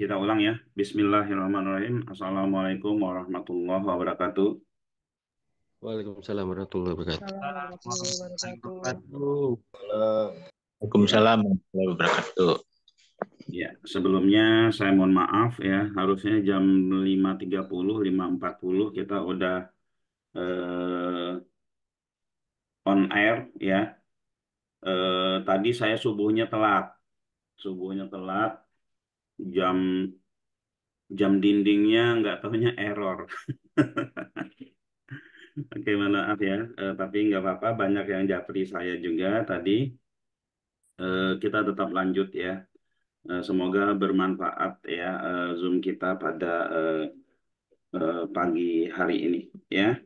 Kita ulang ya. Bismillahirrahmanirrahim. Assalamualaikum warahmatullahi wabarakatuh. Waalaikumsalam warahmatullahi wabarakatuh. Assalamualaikum warahmatullahi wabarakatuh. Waalaikumsalam warahmatullahi wabarakatuh. Ya, sebelumnya saya mohon maaf ya. Harusnya jam 5.30, 5.40 kita udah on air ya. Tadi saya subuhnya telat. Subuhnya telat. Jam jam dindingnya nggak tahunya error. Oke, maaf ya. Tapi nggak apa-apa. Banyak yang japri saya juga tadi. Kita tetap lanjut ya. Semoga bermanfaat ya Zoom kita pada pagi hari ini ya.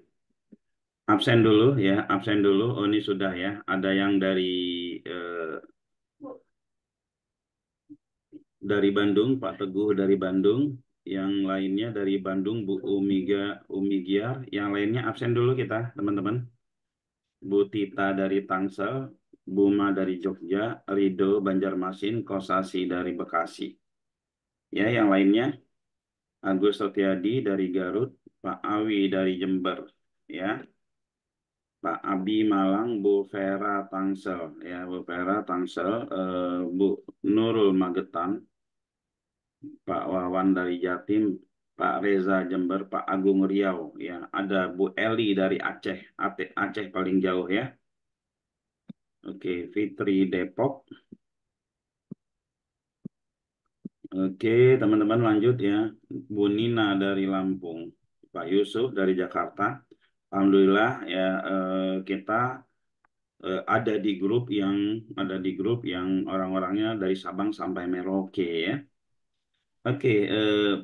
Absen dulu ya, absen dulu. Oh ini sudah ya. Ada yang eh, dari Bandung, Pak Teguh dari Bandung. Yang lainnya dari Bandung, Bu Umigiar. Yang lainnya absen dulu kita, teman-teman. Bu Tita dari Tangsel, Buma dari Jogja, Rido Banjarmasin, Kosasi dari Bekasi. Ya, yang lainnya. Agus Setiadi dari Garut, Pak Awi dari Jember, ya, Pak Abi Malang, Bu Vera Tangsel, ya, Bu Vera Tangsel, Bu Nurul Magetan, Pak Wawan dari Jatim, Pak Reza Jember, Pak Agung Riau, ya, ada Bu Eli dari Aceh, Aceh paling jauh ya, oke, Fitri Depok, oke, teman-teman lanjut ya, Bu Nina dari Lampung, Pak Yusuf dari Jakarta. Alhamdulillah ya kita ada di grup yang orang-orangnya dari Sabang sampai Merauke ya. Oke,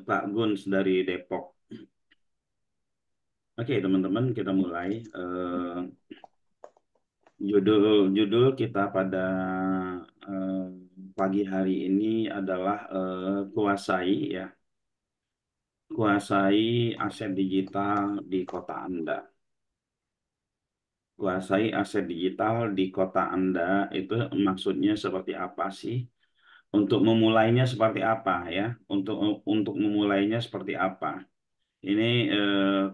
Pak Guns dari Depok. Oke, teman-teman kita mulai. Judul kita pada eh, pagi hari ini adalah kuasai aset digital di kota Anda. Kuasai aset digital di kota Anda itu maksudnya seperti apa sih? Untuk memulainya seperti apa ya? Untuk memulainya seperti apa? Ini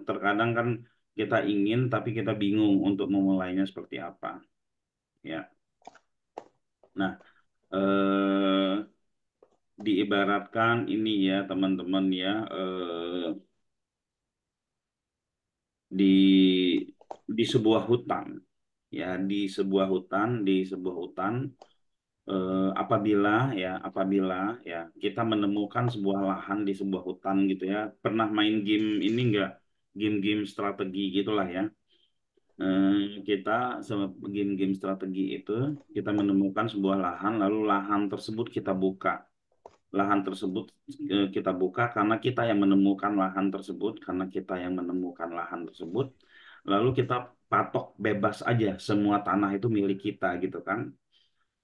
terkadang kan kita ingin tapi kita bingung untuk memulainya seperti apa, ya. Nah, eh, diibaratkan ini ya teman-teman ya di sebuah hutan ya di sebuah hutan apabila ya kita menemukan sebuah lahan di sebuah hutan gitu ya. Pernah main game ini enggak? Game-game strategi gitulah ya. Kita game-game strategi itu kita menemukan sebuah lahan lalu lahan tersebut kita buka. Lahan tersebut kita buka karena kita yang menemukan lahan tersebut, lalu kita patok bebas aja semua tanah itu milik kita gitu kan.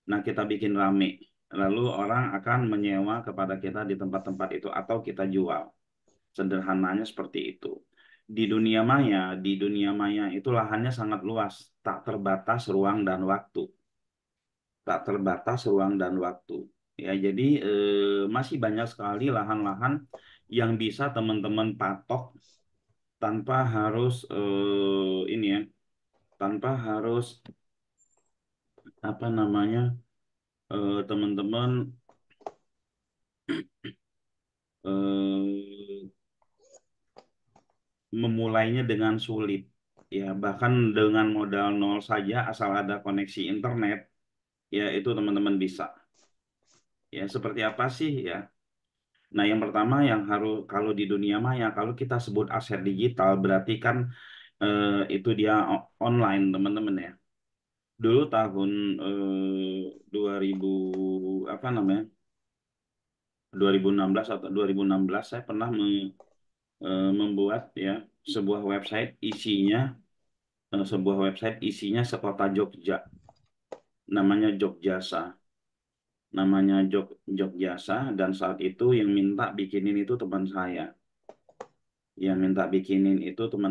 Nah, kita bikin rame. Lalu orang akan menyewa kepada kita di tempat-tempat itu atau kita jual. Sederhananya seperti itu. Di dunia maya itu lahannya sangat luas, tak terbatas ruang dan waktu. Tak terbatas ruang dan waktu. Ya, jadi masih banyak sekali lahan-lahan yang bisa teman-teman patok tanpa harus ini ya, tanpa harus apa namanya teman-teman eh, memulainya dengan sulit. Ya, bahkan dengan modal nol saja asal ada koneksi internet, ya itu teman-teman bisa. Ya, seperti apa sih ya? Nah, yang pertama yang harus kalau di dunia maya, kalau kita sebut aset digital berarti kan itu dia online, teman-teman ya. Dulu tahun 2000 apa namanya? 2016 atau 2016 saya pernah membuat ya sebuah website isinya sekota Jogja, namanya Jogjasa, dan saat itu yang minta bikinin itu teman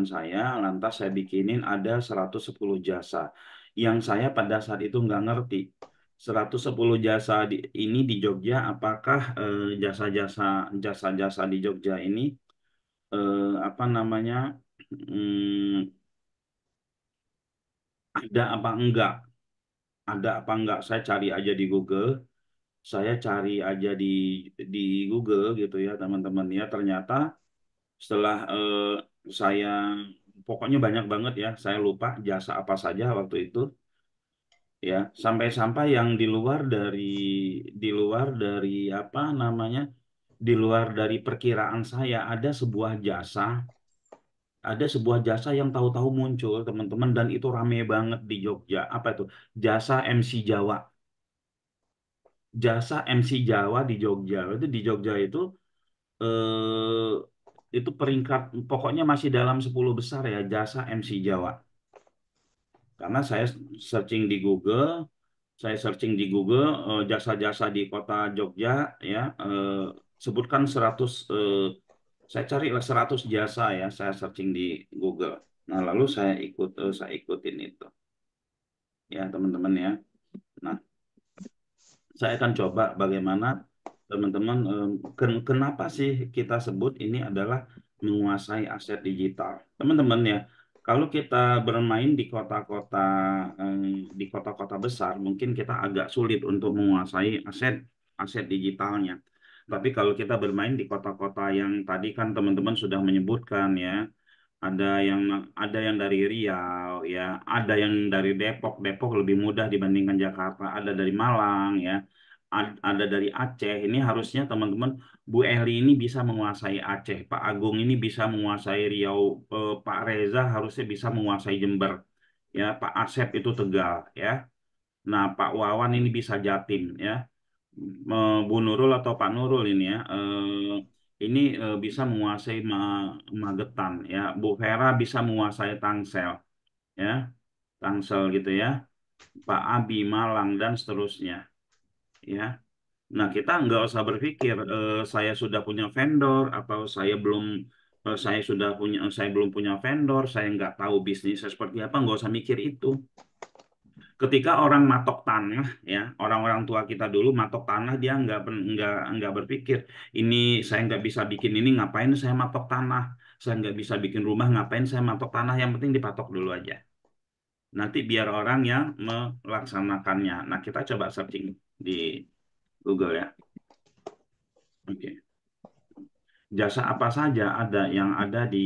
saya. Lantas saya bikinin ada 110 jasa yang saya pada saat itu nggak ngerti. 110 jasa ini di Jogja, apakah jasa-jasa di Jogja ini apa namanya ada apa enggak? Ada apa enggak? Saya cari aja di Google. Saya cari aja di Google gitu ya teman-teman ya. Ternyata setelah saya pokoknya banyak banget ya. Saya lupa jasa apa saja waktu itu ya. Sampai-sampai yang di luar dari apa namanya? Di luar dari perkiraan saya ada sebuah jasa yang tahu-tahu muncul teman-teman dan itu rame banget di Jogja. Apa itu? Jasa MC Jawa. Jasa MC Jawa di Jogja. Itu di Jogja itu peringkat pokoknya masih dalam 10 besar ya jasa MC Jawa. Karena saya searching di Google jasa-jasa di kota Jogja ya sebutkan 100 saya carilah 100 jasa ya saya searching di Google. Nah, lalu saya ikutin itu ya teman-teman ya. Nah, saya akan coba bagaimana teman-teman kenapa sih kita sebut ini adalah menguasai aset digital. Teman-teman ya, kalau kita bermain di kota-kota besar, mungkin kita agak sulit untuk menguasai aset aset digitalnya. Tapi kalau kita bermain di kota-kota yang tadi kan teman-teman sudah menyebutkan ya, ada yang ada yang dari Riau ya, ada yang dari Depok. Depok lebih mudah dibandingkan Jakarta. Ada dari Malang ya, ada dari Aceh. Ini harusnya teman-teman Bu Eli ini bisa menguasai Aceh, Pak Agung ini bisa menguasai Riau, Pak Reza harusnya bisa menguasai Jember, ya Pak Asep itu Tegal ya. Nah Pak Wawan ini bisa Jatim ya. Bu Nurul atau Pak Nurul ini ya, ini bisa menguasai Magetan ya. Bu Vera bisa menguasai Tangsel ya, Tangsel gitu ya. Pak Abi Malang dan seterusnya ya. Nah kita nggak usah berpikir saya sudah punya vendor atau saya belum punya vendor, saya nggak tahu bisnisnya seperti apa, nggak usah mikir itu. Ketika orang matok tanah ya, orang-orang tua kita dulu matok tanah, dia nggak berpikir ini saya nggak bisa bikin ini, ngapain saya matok tanah, saya nggak bisa bikin rumah, ngapain saya matok tanah, yang penting dipatok dulu aja, nanti biar orang yang melaksanakannya. Nah kita coba searching di Google ya. Oke, jasa apa saja ada yang ada di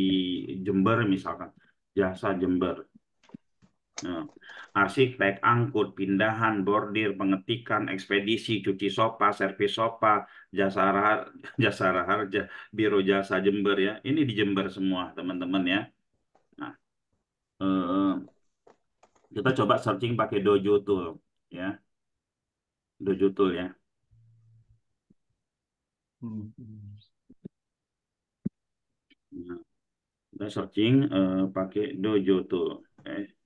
Jember misalkan, jasa Jember. Nah, arsitek, angkut, pindahan, bordir, pengetikan, ekspedisi, cuci sopa, servis sopa, jasa ra- jasa raharja, biro jasa Jember ya. Ini di Jember semua, teman-teman ya. Nah, eh, kita coba searching pakai Dojo Tool ya. Dojo Tool ya. Nah, kita searching pakai Dojo Tool.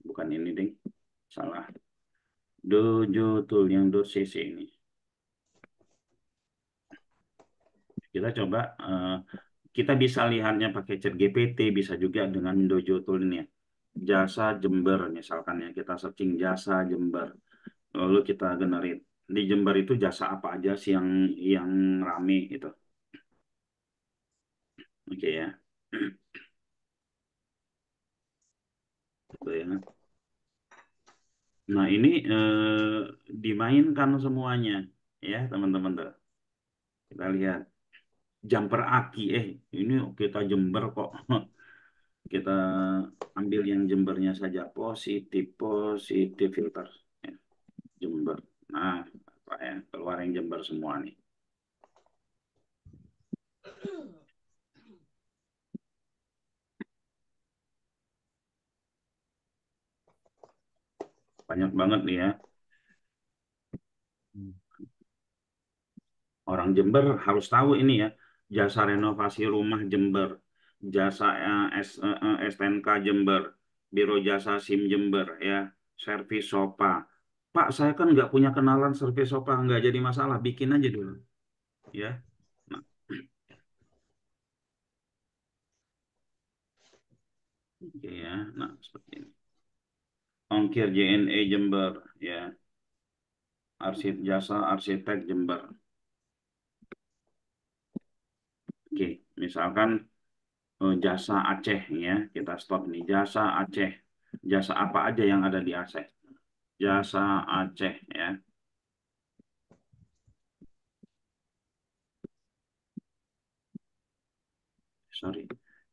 Bukan ini, ding. Salah. Dojo Tool yang .cc ini. Kita coba kita bisa lihatnya pakai chat GPT, bisa juga dengan Dojo Tool ini ya. Jasa Jember misalkan ya, kita searching jasa Jember. Lalu kita generate. Di Jember itu jasa apa aja sih yang rame gitu. Oke ya. Gitu ya. Nah, ini dimainkan semuanya ya, teman-teman tuh. Kita lihat jumper aki ini kita Jember kok. Kita ambil yang Jembernya saja, positif positif filter ya, Jember. Nah, apa ya, keluar yang Jember semua nih. Banyak banget nih ya. Orang Jember harus tahu ini ya. Jasa renovasi rumah Jember, jasa STNK Jember, Biro Jasa SIM Jember ya, servis sopa. Pak, saya kan nggak punya kenalan servis sopa, nggak jadi masalah, bikin aja dulu ya. Nah, oke ya. Nah, seperti ini. Ongkir JNE Jember ya. jasa arsitek Jember. Oke, misalkan jasa Aceh ya, kita stop nih. Jasa Aceh. Jasa apa aja yang ada di Aceh? Jasa Aceh ya. Sorry,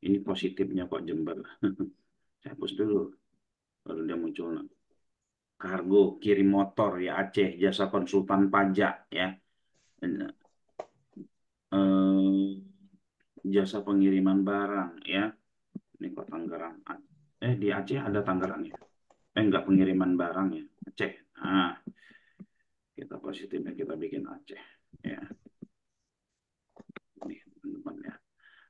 ini positifnya kok Jember. Saya hapus dulu, baru dia muncul. Kargo, kirim motor ya Aceh, jasa konsultan pajak ya. Eh, jasa pengiriman barang ya. Ini kok Tangerang. Di Aceh ada Tangerang ya. Enggak pengiriman barang ya. Aceh. Nah, kita positifnya kita bikin Aceh ya. Ini teman-teman ya.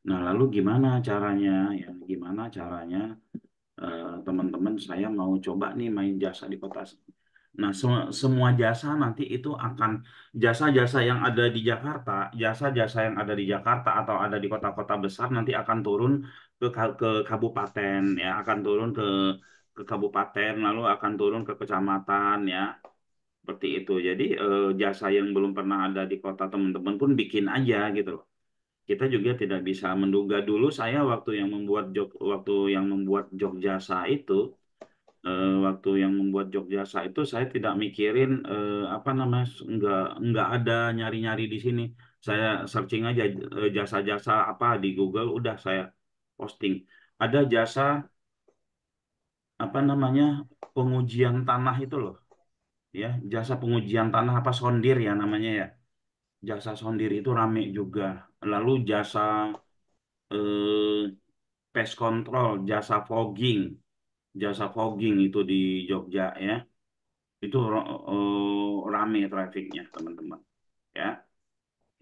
Nah, lalu gimana caranya ya? Gimana caranya teman-teman saya mau coba nih main jasa di kota. Nah, semua jasa nanti itu akan jasa-jasa yang ada di Jakarta, jasa-jasa yang ada di Jakarta atau ada di kota-kota besar nanti akan turun ke kabupaten ya, akan turun ke kabupaten lalu akan turun ke kecamatan ya. Seperti itu. Jadi jasa yang belum pernah ada di kota teman-teman pun bikin aja gitu loh. Kita juga tidak bisa menduga dulu saya waktu yang membuat jog jasa itu waktu yang membuat Jogja itu saya tidak mikirin apa namanya nggak ada nyari-nyari di sini. Saya searching aja jasa-jasa apa di Google udah saya posting. Ada jasa apa namanya pengujian tanah itu loh ya, jasa pengujian tanah apa sondir ya namanya ya. Jasa sondir itu rame juga. Lalu eh, pest control, jasa fogging itu di Jogja ya. Itu rame trafiknya teman-teman ya.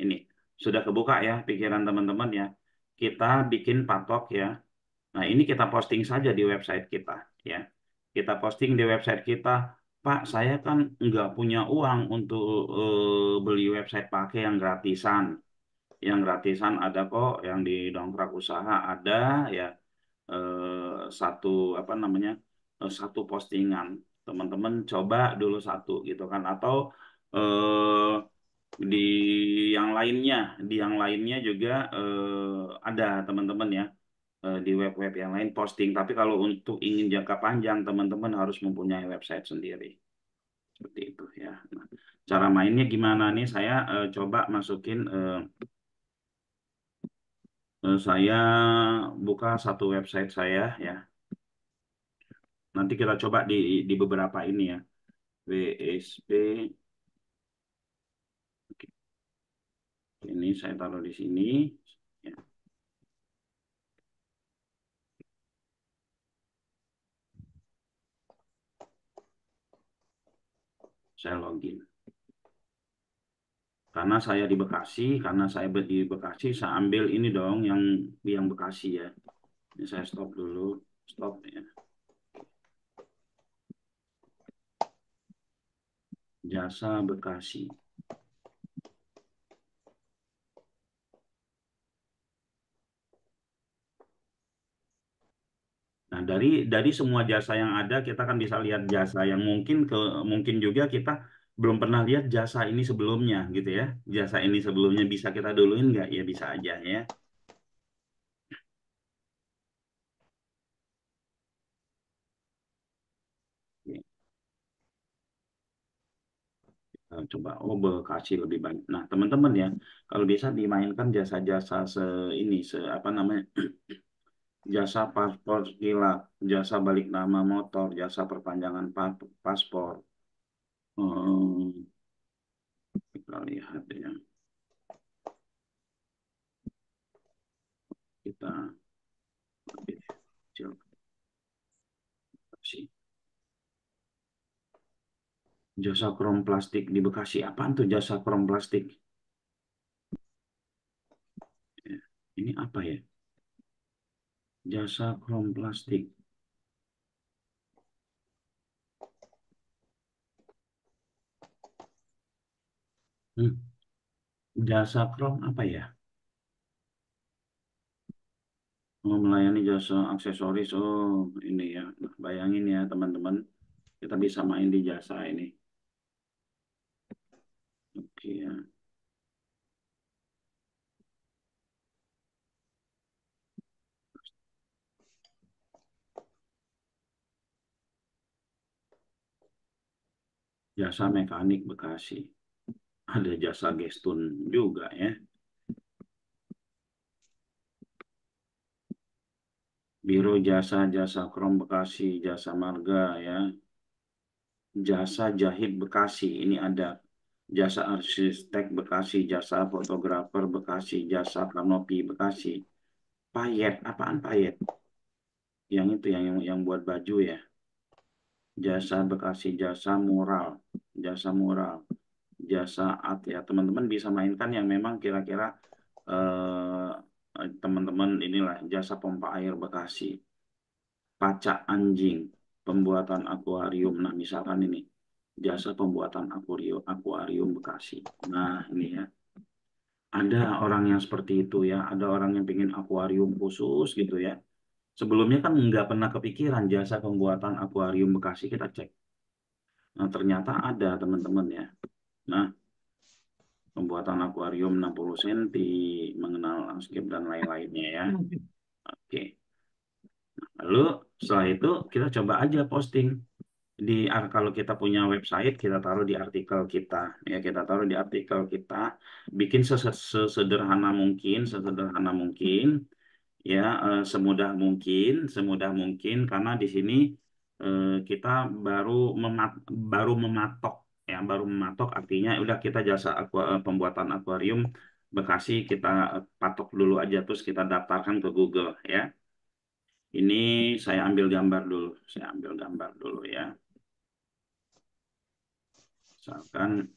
Ini sudah kebuka ya pikiran teman-teman ya, kita bikin patok ya. Nah, ini kita posting saja di website kita ya, kita posting di website kita. Pak, saya kan nggak punya uang untuk beli website pakai yang gratisan ada kok, yang di dongkrak usaha ada ya. Satu apa namanya satu postingan teman-teman coba dulu satu gitu kan, atau di di yang lainnya juga ada teman-teman ya, di web-web yang lain posting, tapi kalau untuk ingin jangka panjang teman-teman harus mempunyai website sendiri seperti itu ya. Nah, cara mainnya gimana nih, saya coba masukin saya buka satu website saya ya. Nanti kita coba di beberapa ini ya. WSP. Oke, ini saya taruh di sini. Ya, saya login. Karena saya di Bekasi, saya ambil ini dong yang Bekasi ya. Ini saya stop dulu, stop ya. Jasa Bekasi. Nah, dari semua jasa yang ada, kita kan bisa lihat jasa yang mungkin juga kita belum pernah lihat jasa ini sebelumnya gitu ya. Jasa ini sebelumnya bisa kita duluin nggak? Ya bisa aja ya. Coba, oh Bekasi lebih banyak. Nah, teman-teman ya, kalau bisa dimainkan jasa-jasa apa namanya, jasa paspor kilat, jasa balik nama motor, jasa perpanjangan paspor. Hmm, kita lihat ya, kita lebih kecil sih. Jasa krom plastik di Bekasi. Apaan tuh jasa krom plastik? Ya, ini apa ya? Jasa krom plastik. Hmm, jasa krom apa ya? Oh, melayani jasa aksesoris. Oh, ini ya. Nah, bayangin ya teman-teman, kita bisa main di jasa ini. Oke ya. Jasa mekanik Bekasi. Ada jasa gestun juga ya. Biro Jasa Krom Bekasi, Jasa Marga ya. Jasa Jahit Bekasi, ini ada jasa arsitek Bekasi, jasa fotografer Bekasi, jasa kanopi Bekasi. Payet, apaan payet? Yang itu yang buat baju ya. Jasa Bekasi, jasa mural, jasa art ya. Teman-teman bisa mainkan yang memang kira-kira teman-teman inilah jasa pompa air Bekasi, pacak anjing, pembuatan akuarium. Nah, misalkan ini jasa pembuatan akuarium Bekasi. Nah, ini ya. Ada orang yang seperti itu ya, ada orang yang pengen akuarium khusus gitu ya. Sebelumnya kan nggak pernah kepikiran jasa pembuatan akuarium Bekasi, kita cek. Nah, ternyata ada teman-teman ya. Nah, pembuatan akuarium 60 cm, mengenal landscape dan lain-lainnya ya. Oke. Lalu setelah itu kita coba aja posting kalau kita punya website, kita taruh di artikel kita ya, kita taruh di artikel kita, bikin sesederhana mungkin ya, semudah mungkin karena di sini kita baru mematok ya, baru mematok artinya udah kita jasa pembuatan akuarium Bekasi kita patok dulu aja, terus kita daftarkan ke Google ya. Ini saya ambil gambar dulu ya. Misalkan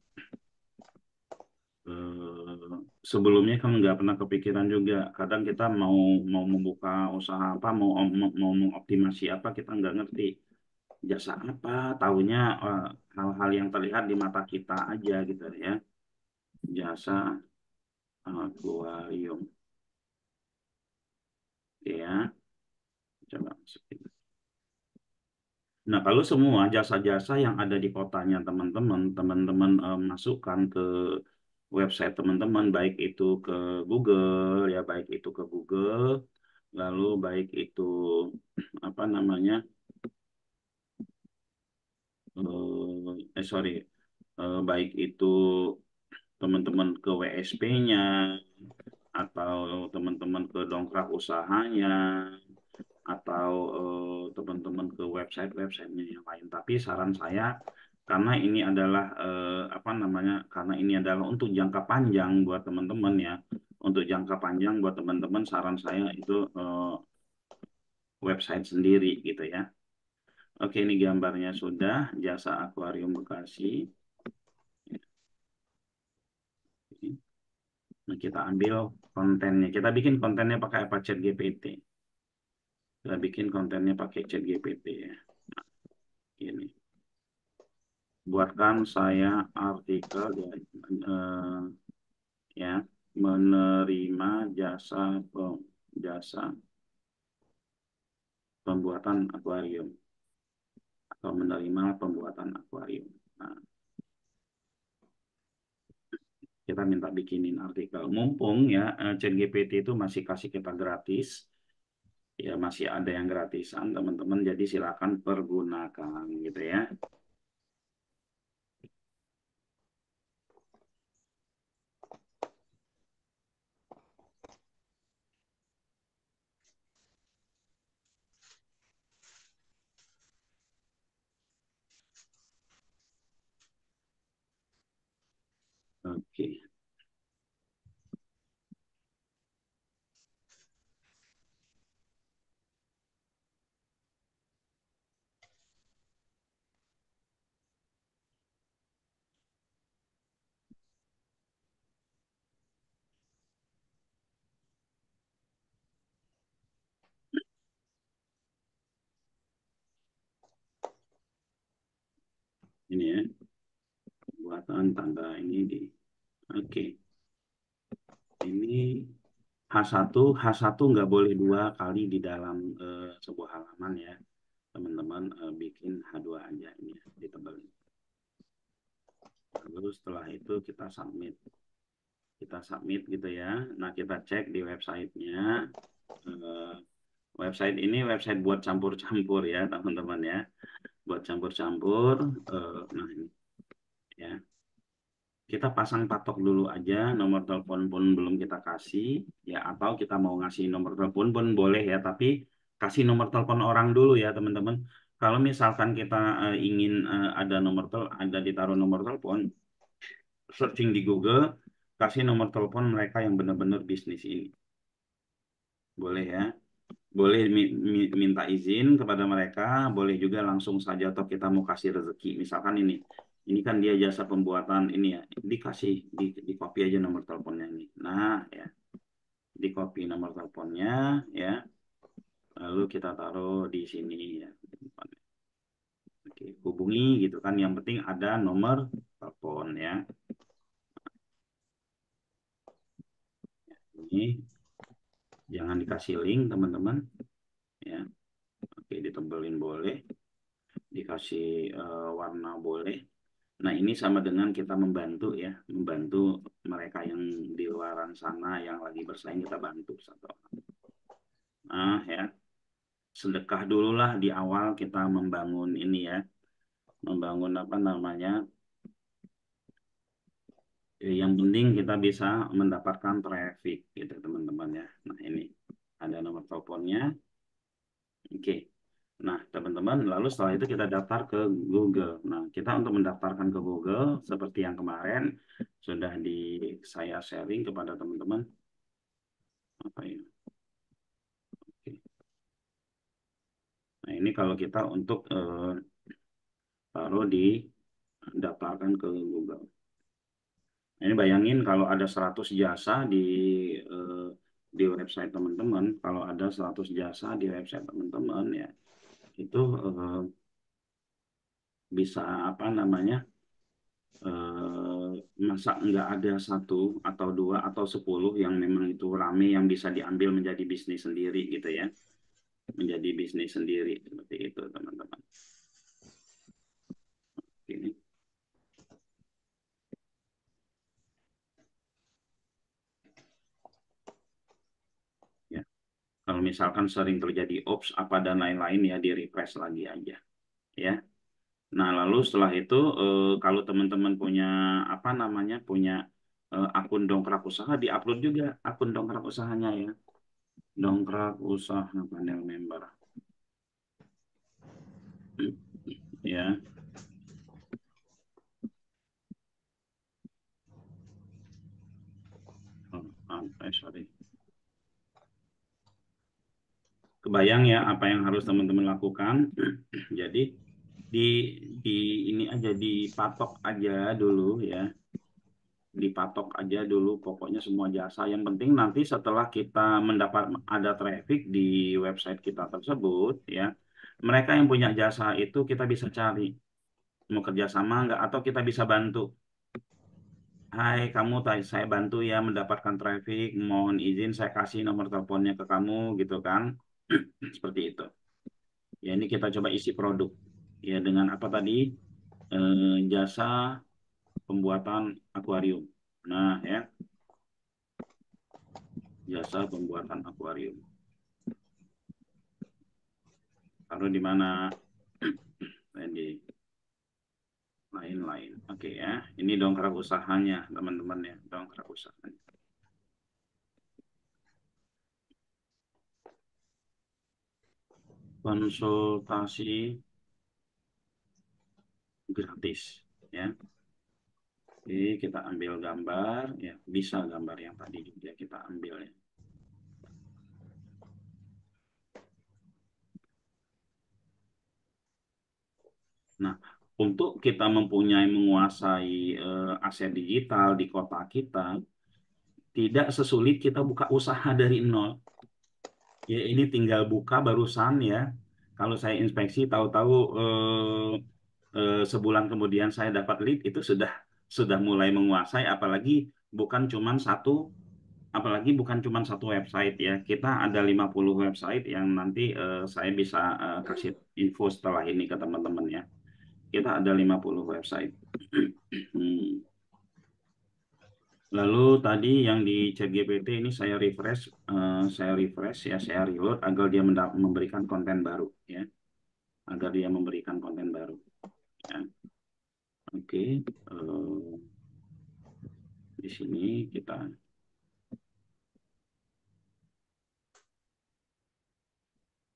sebelumnya kan nggak pernah kepikiran juga. Kadang kita mau mau membuka usaha apa, mau mengoptimasi apa, kita nggak ngerti jasa apa. Taunya hal-hal yang terlihat di mata kita aja gitu ya. Jasa akuarium, ya. Coba masukin. Nah, kalau semua jasa-jasa yang ada di kotanya teman-teman masukkan ke website teman-teman, baik itu ke Google ya, baik itu ke Google, lalu baik itu apa namanya, sorry, baik itu teman-teman ke WSP-nya atau teman-teman ke dongkrak usahanya atau teman-teman ke website-websitenya yang lain. Tapi saran saya, karena ini adalah apa namanya, karena ini adalah untuk jangka panjang buat teman-teman ya, untuk jangka panjang buat teman-teman, saran saya itu website sendiri gitu ya. Oke, ini gambarnya sudah, jasa akuarium Bekasi. Nah, kita ambil kontennya, kita bikin kontennya pakai apa, ChatGPT. Kita bikin kontennya pakai ChatGPT ya. Ini. Buatkan saya artikel ya, ya, menerima jasa pembuatan akuarium atau menerima pembuatan akuarium. Nah, kita minta bikinin artikel. Mumpung ya ChatGPT itu masih kasih kita gratis, ya masih ada yang gratisan teman-teman. Jadi silakan pergunakan gitu ya. Oke. Ini ya, buatan tangga ini di. Oke. Ini H1 nggak boleh 2 kali di dalam sebuah halaman ya. Teman-teman bikin H2 aja ini ya, ditebelin. Lalu setelah itu kita submit. Kita submit gitu ya. Nah, kita cek di websitenya. Eh, Website ini website buat campur-campur ya, teman-teman ya. Buat campur-campur. Nah, ini ya. Kita pasang patok dulu aja, nomor telepon pun belum kita kasih, ya atau kita mau ngasih nomor telepon pun boleh ya, tapi kasih nomor telepon orang dulu ya teman-teman. Kalau misalkan kita ingin ada ada ditaruh nomor telepon, searching di Google, kasih nomor telepon mereka yang benar-benar bisnis ini. Boleh ya. Boleh minta izin kepada mereka, boleh juga langsung saja atau kita mau kasih rezeki. Misalkan ini kan dia jasa pembuatan ini ya, dikasih di copy aja nomor teleponnya ini. Nah ya, di copy nomor teleponnya ya, lalu kita taruh di sini ya. Oke, hubungi gitu kan. Yang penting ada nomor telepon ya. Ini jangan dikasih link teman-teman ya. Oke, ditebelin boleh, dikasih warna boleh. Nah, ini sama dengan kita membantu ya, membantu mereka yang di luaran sana yang lagi bersaing, kita bantu satu orang. Nah, ya, sedekah dululah di awal kita membangun ini ya, membangun apa namanya. Yang penting kita bisa mendapatkan traffic gitu teman-teman ya. Nah, ini ada nomor teleponnya. Oke. Nah, teman-teman, lalu setelah itu kita daftar ke Google. Nah, kita untuk mendaftarkan ke Google, seperti yang kemarin, sudah saya sharing kepada teman-teman. Apa ya? Oke. Nah, ini kalau kita untuk taruh daftarkan ke Google. Nah, ini bayangin kalau ada 100 jasa eh, di website teman-teman, kalau ada 100 jasa di website teman-teman ya, itu bisa apa namanya? Masa nggak ada satu atau dua atau 10 yang memang itu rame yang bisa diambil menjadi bisnis sendiri gitu ya, menjadi bisnis sendiri seperti itu teman-teman. Ini ya, kalau misalkan sering terjadi ops apa dan lain-lain ya di refresh lagi aja ya. Nah, lalu setelah itu kalau teman-teman punya apa namanya, punya akun dongkrak usaha, diupload juga akun dongkrak usahanya ya. Dongkrak usaha panel member. Ya. Sorry. Kebayang ya apa yang harus teman-teman lakukan. Jadi di di ini aja dipatok aja dulu ya. Dipatok aja dulu pokoknya semua jasa. Yang penting nanti setelah kita mendapat ada traffic di website kita tersebut ya, mereka yang punya jasa itu kita bisa cari mau kerjasama nggak atau kita bisa bantu. Hai kamu, saya bantu ya mendapatkan traffic, mohon izin saya kasih nomor teleponnya ke kamu gitu kan. Seperti itu. Ya ini kita coba isi produk ya dengan apa tadi, jasa pembuatan akuarium. Nah ya, jasa pembuatan akuarium. Taruh di mana? Di lain-lain. Oke ya, ini dongkrak usahanya teman-teman ya, dongkrak usahanya. Konsultasi gratis ya. Jadi kita ambil gambar ya, bisa gambar yang tadi juga kita ambil ya. Nah, untuk kita menguasai aset digital di kota kita, tidak sesulit kita buka usaha dari nol. Ya, ini tinggal buka barusan ya. Kalau saya inspeksi, tahu-tahu sebulan kemudian saya dapat lead itu sudah mulai menguasai. Apalagi bukan cuma satu website ya. Kita ada 50 website yang nanti saya bisa kasih info setelah ini ke teman-teman ya. Kita ada 50 website. Hmm. Lalu tadi yang di ChatGPT ini saya refresh ya, saya reload agar dia memberikan konten baru ya, agar dia memberikan konten baru ya. Oke, di sini kita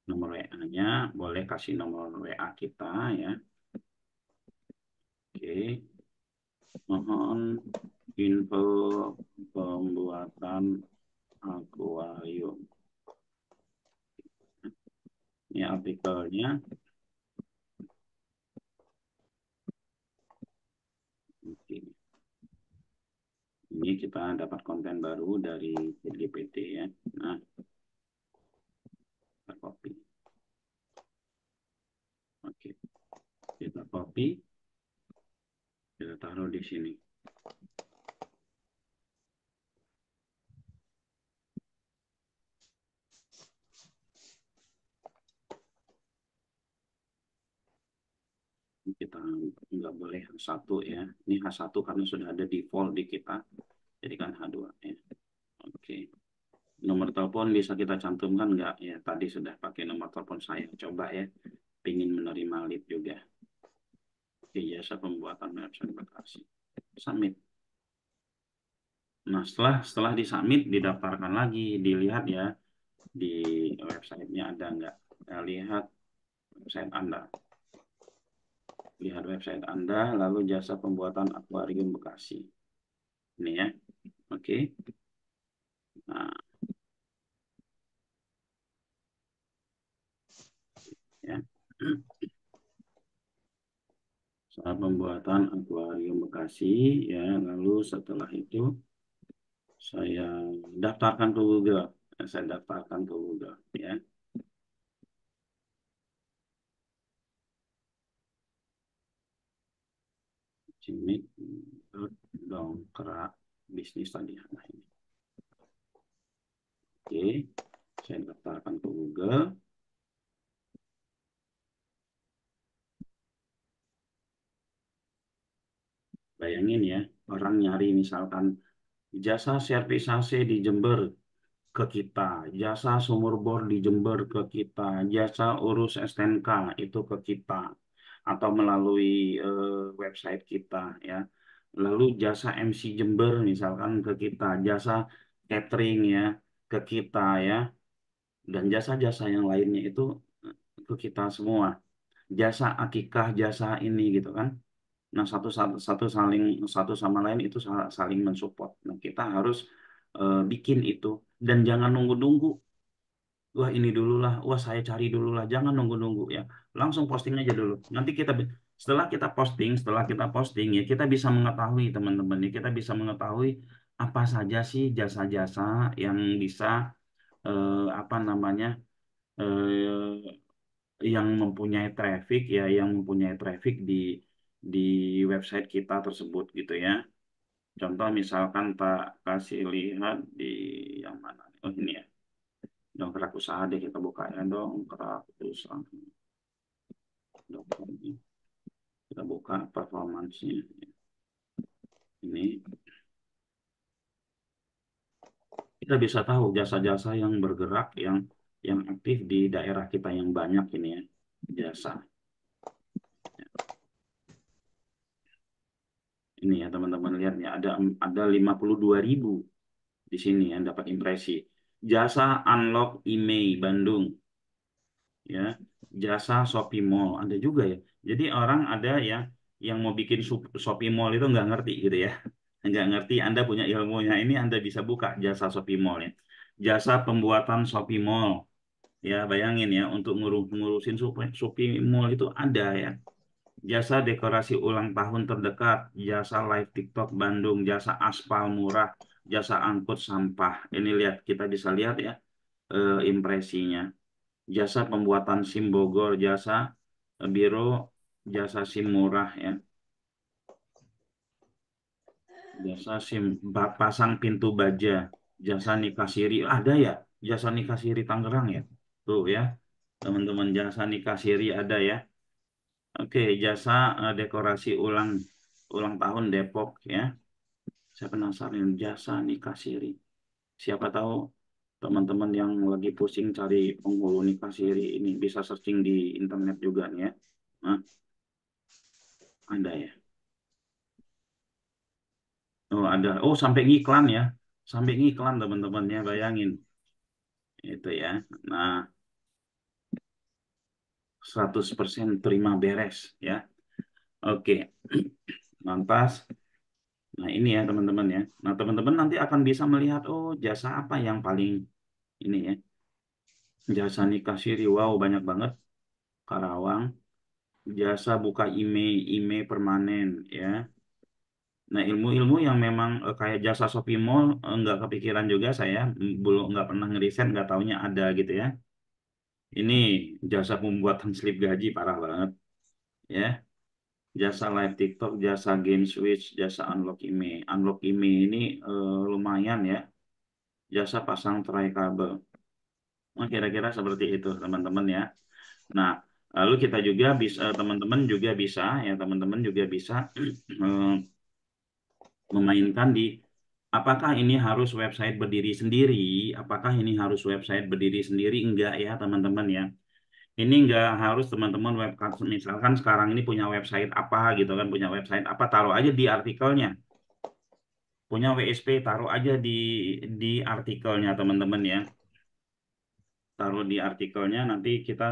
nomor WA-nya, boleh kasih nomor WA kita ya. Oke, mohon info pembuatan akuarium. Ini artikelnya. Oke. Ini kita dapat konten baru dari ChatGPT ya. Nah, kita copy. Oke, kita copy, kita taruh di sini. Kita nggak boleh H1 ya. Ini H1 karena sudah ada default di kita. Jadi kan H2 ya. Oke. Nomor telepon bisa kita cantumkan nggak? Ya, tadi sudah pakai nomor telepon saya. Coba ya. Pingin menerima lead juga. Oke, jasa pembuatan website Bekasi. Submit. Nah, setelah disubmit, didaftarkan lagi. Dilihat ya. Di websitenya ada nggak? Nah, lihat website Anda. Lihat website Anda, lalu jasa pembuatan akuarium Bekasi. Ini ya. Oke. Nah, ya. Saat pembuatan akuarium Bekasi ya, lalu setelah itu saya daftarkan ke Google. Saya daftarkan ke Google ya. Cimik dongkrak bisnis tadi. Nah, ini. Oke, saya daftarkan ke Google. Bayangin ya, orang nyari misalkan jasa servis AC di Jember ke kita, jasa sumur bor di Jember ke kita, jasa urus STNK itu ke kita, atau melalui website kita ya. Lalu jasa MC Jember misalkan ke kita, jasa catering ya ke kita ya, dan jasa-jasa yang lainnya itu ke kita semua. Jasa akikah, jasa ini gitu kan. Nah, satu sama lain itu saling mensupport. Nah, kita harus bikin itu dan jangan nunggu-nunggu. Wah, ini dulu lah. Wah, saya cari dulu lah. Jangan nunggu-nunggu ya. Langsung posting aja dulu. Nanti setelah kita posting ya, kita bisa mengetahui teman-teman ya, kita bisa mengetahui apa saja sih jasa-jasa yang bisa apa namanya yang mempunyai traffic ya, yang mempunyai traffic di website kita tersebut gitu ya. Contoh misalkan Pak kasih lihat di yang mana? Oh ini ya, dongkrak usaha deh kita buka ya, dongkrak usaha. Kita buka performance-nya. Ini kita bisa tahu jasa-jasa yang bergerak, yang aktif di daerah kita yang banyak ini ya, jasa. Ini ya teman-teman lihat ya, ada 52.000 di sini yang dapat impresi. Jasa unlock email Bandung ya, jasa Shopee Mall ada juga ya. Jadi orang ada yang mau bikin Shopee Mall itu nggak ngerti gitu ya, nggak ngerti. Anda punya ilmunya ini, Anda bisa buka jasa Shopee Mall ya. Jasa pembuatan Shopee Mall ya, bayangin ya, untuk ngurusin Shopee Mall itu ada ya. Jasa dekorasi ulang tahun terdekat, jasa live TikTok Bandung, jasa aspal murah, jasa angkut sampah. Ini lihat, kita bisa lihat ya impresinya. Jasa pembuatan SIM Bogor, jasa biro, jasa SIM murah ya. Jasa SIM pasang pintu baja, jasa nikah siri ada ya, jasa nikah siri Tangerang ya. Tuh ya, teman-teman, jasa nikah siri ada ya. Oke, jasa dekorasi ulang tahun Depok ya. Saya penasaran jasa nikah siri. Siapa tahu teman-teman yang lagi pusing cari penghulu nikah siri ini bisa searching di internet juga nih ya. Nah, ada ya. Oh, ada. Oh, sampai ngiklan ya. Sampai ngiklan teman-teman ya, bayangin. Itu ya. Nah, 100% terima beres ya. Oke. Lantas, nah ini ya teman-teman ya. Nah, teman-teman nanti akan bisa melihat oh jasa apa yang paling ini ya. Jasa nikah siri, wow banyak banget. Karawang, jasa buka IMEI permanen ya. Nah, ilmu-ilmu yang memang kayak jasa Shopee Mall nggak kepikiran juga saya, belum nggak pernah ngeriset, nggak taunya ada gitu ya. Ini jasa pembuatan slip gaji parah banget ya. Jasa live TikTok, jasa game switch, jasa unlock IMEI. Unlock IMEI ini lumayan ya. Jasa pasang tray kabel. Nah, kira-kira seperti itu teman-teman ya. Nah, lalu kita juga bisa teman-teman juga bisa ya teman-teman juga bisa eh, memainkan di apakah ini harus website berdiri sendiri, apakah ini harus website berdiri sendiri enggak ya teman-teman ya. Ini enggak harus teman-teman misalkan sekarang ini punya website apa gitu kan, punya website apa taruh aja di artikelnya. Punya WSP taruh aja di artikelnya teman-teman ya. Taruh di artikelnya nanti kita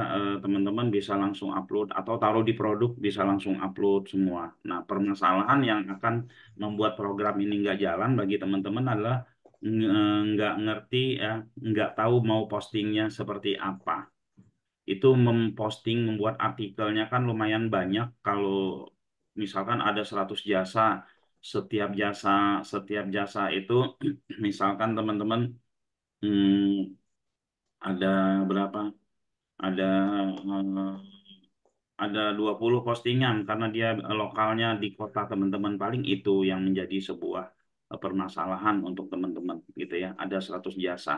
teman-teman bisa langsung upload atau taruh di produk bisa langsung upload semua. Nah, permasalahan yang akan membuat program ini nggak jalan bagi teman-teman adalah nggak ngerti ya, nggak tahu mau postingnya seperti apa. Itu memposting membuat artikelnya kan lumayan banyak kalau misalkan ada 100 jasa, setiap jasa setiap jasa itu misalkan teman-teman hmm, ada berapa? Ada eh, ada 20 postingan karena dia lokalnya di kota teman-teman paling itu yang menjadi sebuah permasalahan untuk teman-teman gitu ya. Ada 100 jasa.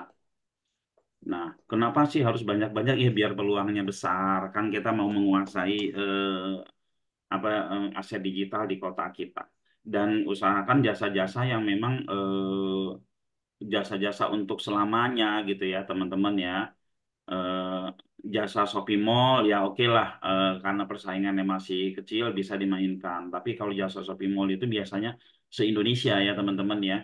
Nah, kenapa sih harus banyak-banyak ya biar peluangnya besar kan kita mau menguasai aset digital di kota kita dan usahakan jasa-jasa yang memang jasa-jasa untuk selamanya gitu ya teman-teman ya. eh, Jasa Shopee Mall ya oke lah karena persaingannya masih kecil bisa dimainkan. Tapi kalau jasa Shopee Mall itu biasanya se-Indonesia ya teman-teman ya.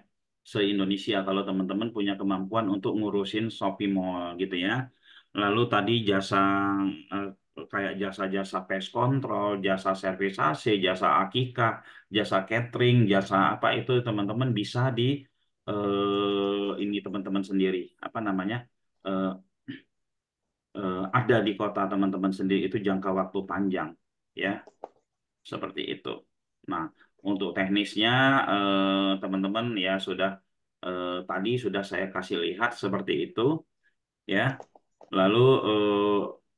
Se-Indonesia kalau teman-teman punya kemampuan untuk ngurusin Shopee Mall gitu ya. Lalu tadi jasa eh, kayak jasa-jasa pest control, jasa servis AC, jasa akikah, jasa catering, jasa apa itu teman-teman bisa di ini teman-teman sendiri apa namanya? eh, ada di kota teman-teman sendiri itu jangka waktu panjang ya seperti itu. Nah, untuk teknisnya teman-teman ya sudah tadi sudah saya kasih lihat seperti itu ya. Lalu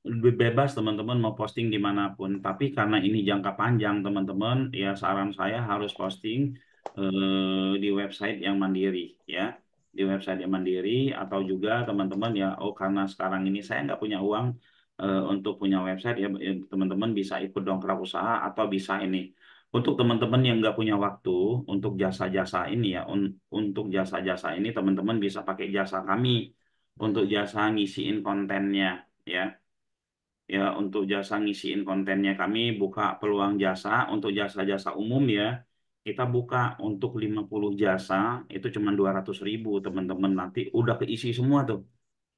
lebih bebas teman-teman mau posting dimanapun. Tapi karena ini jangka panjang teman-teman, ya saran saya harus posting di website yang mandiri ya. Di website yang mandiri atau juga teman-teman ya, oh karena sekarang ini saya nggak punya uang untuk punya website ya, teman-teman bisa ikut dongkrak usaha atau bisa ini. Untuk teman-teman yang nggak punya waktu untuk jasa-jasa ini ya, untuk jasa-jasa ini teman-teman bisa pakai jasa kami untuk jasa ngisiin kontennya ya. Ya untuk jasa ngisiin kontennya kami buka peluang jasa untuk jasa-jasa umum ya. Kita buka untuk 50 jasa itu cuma 200.000 teman-teman nanti udah keisi semua tuh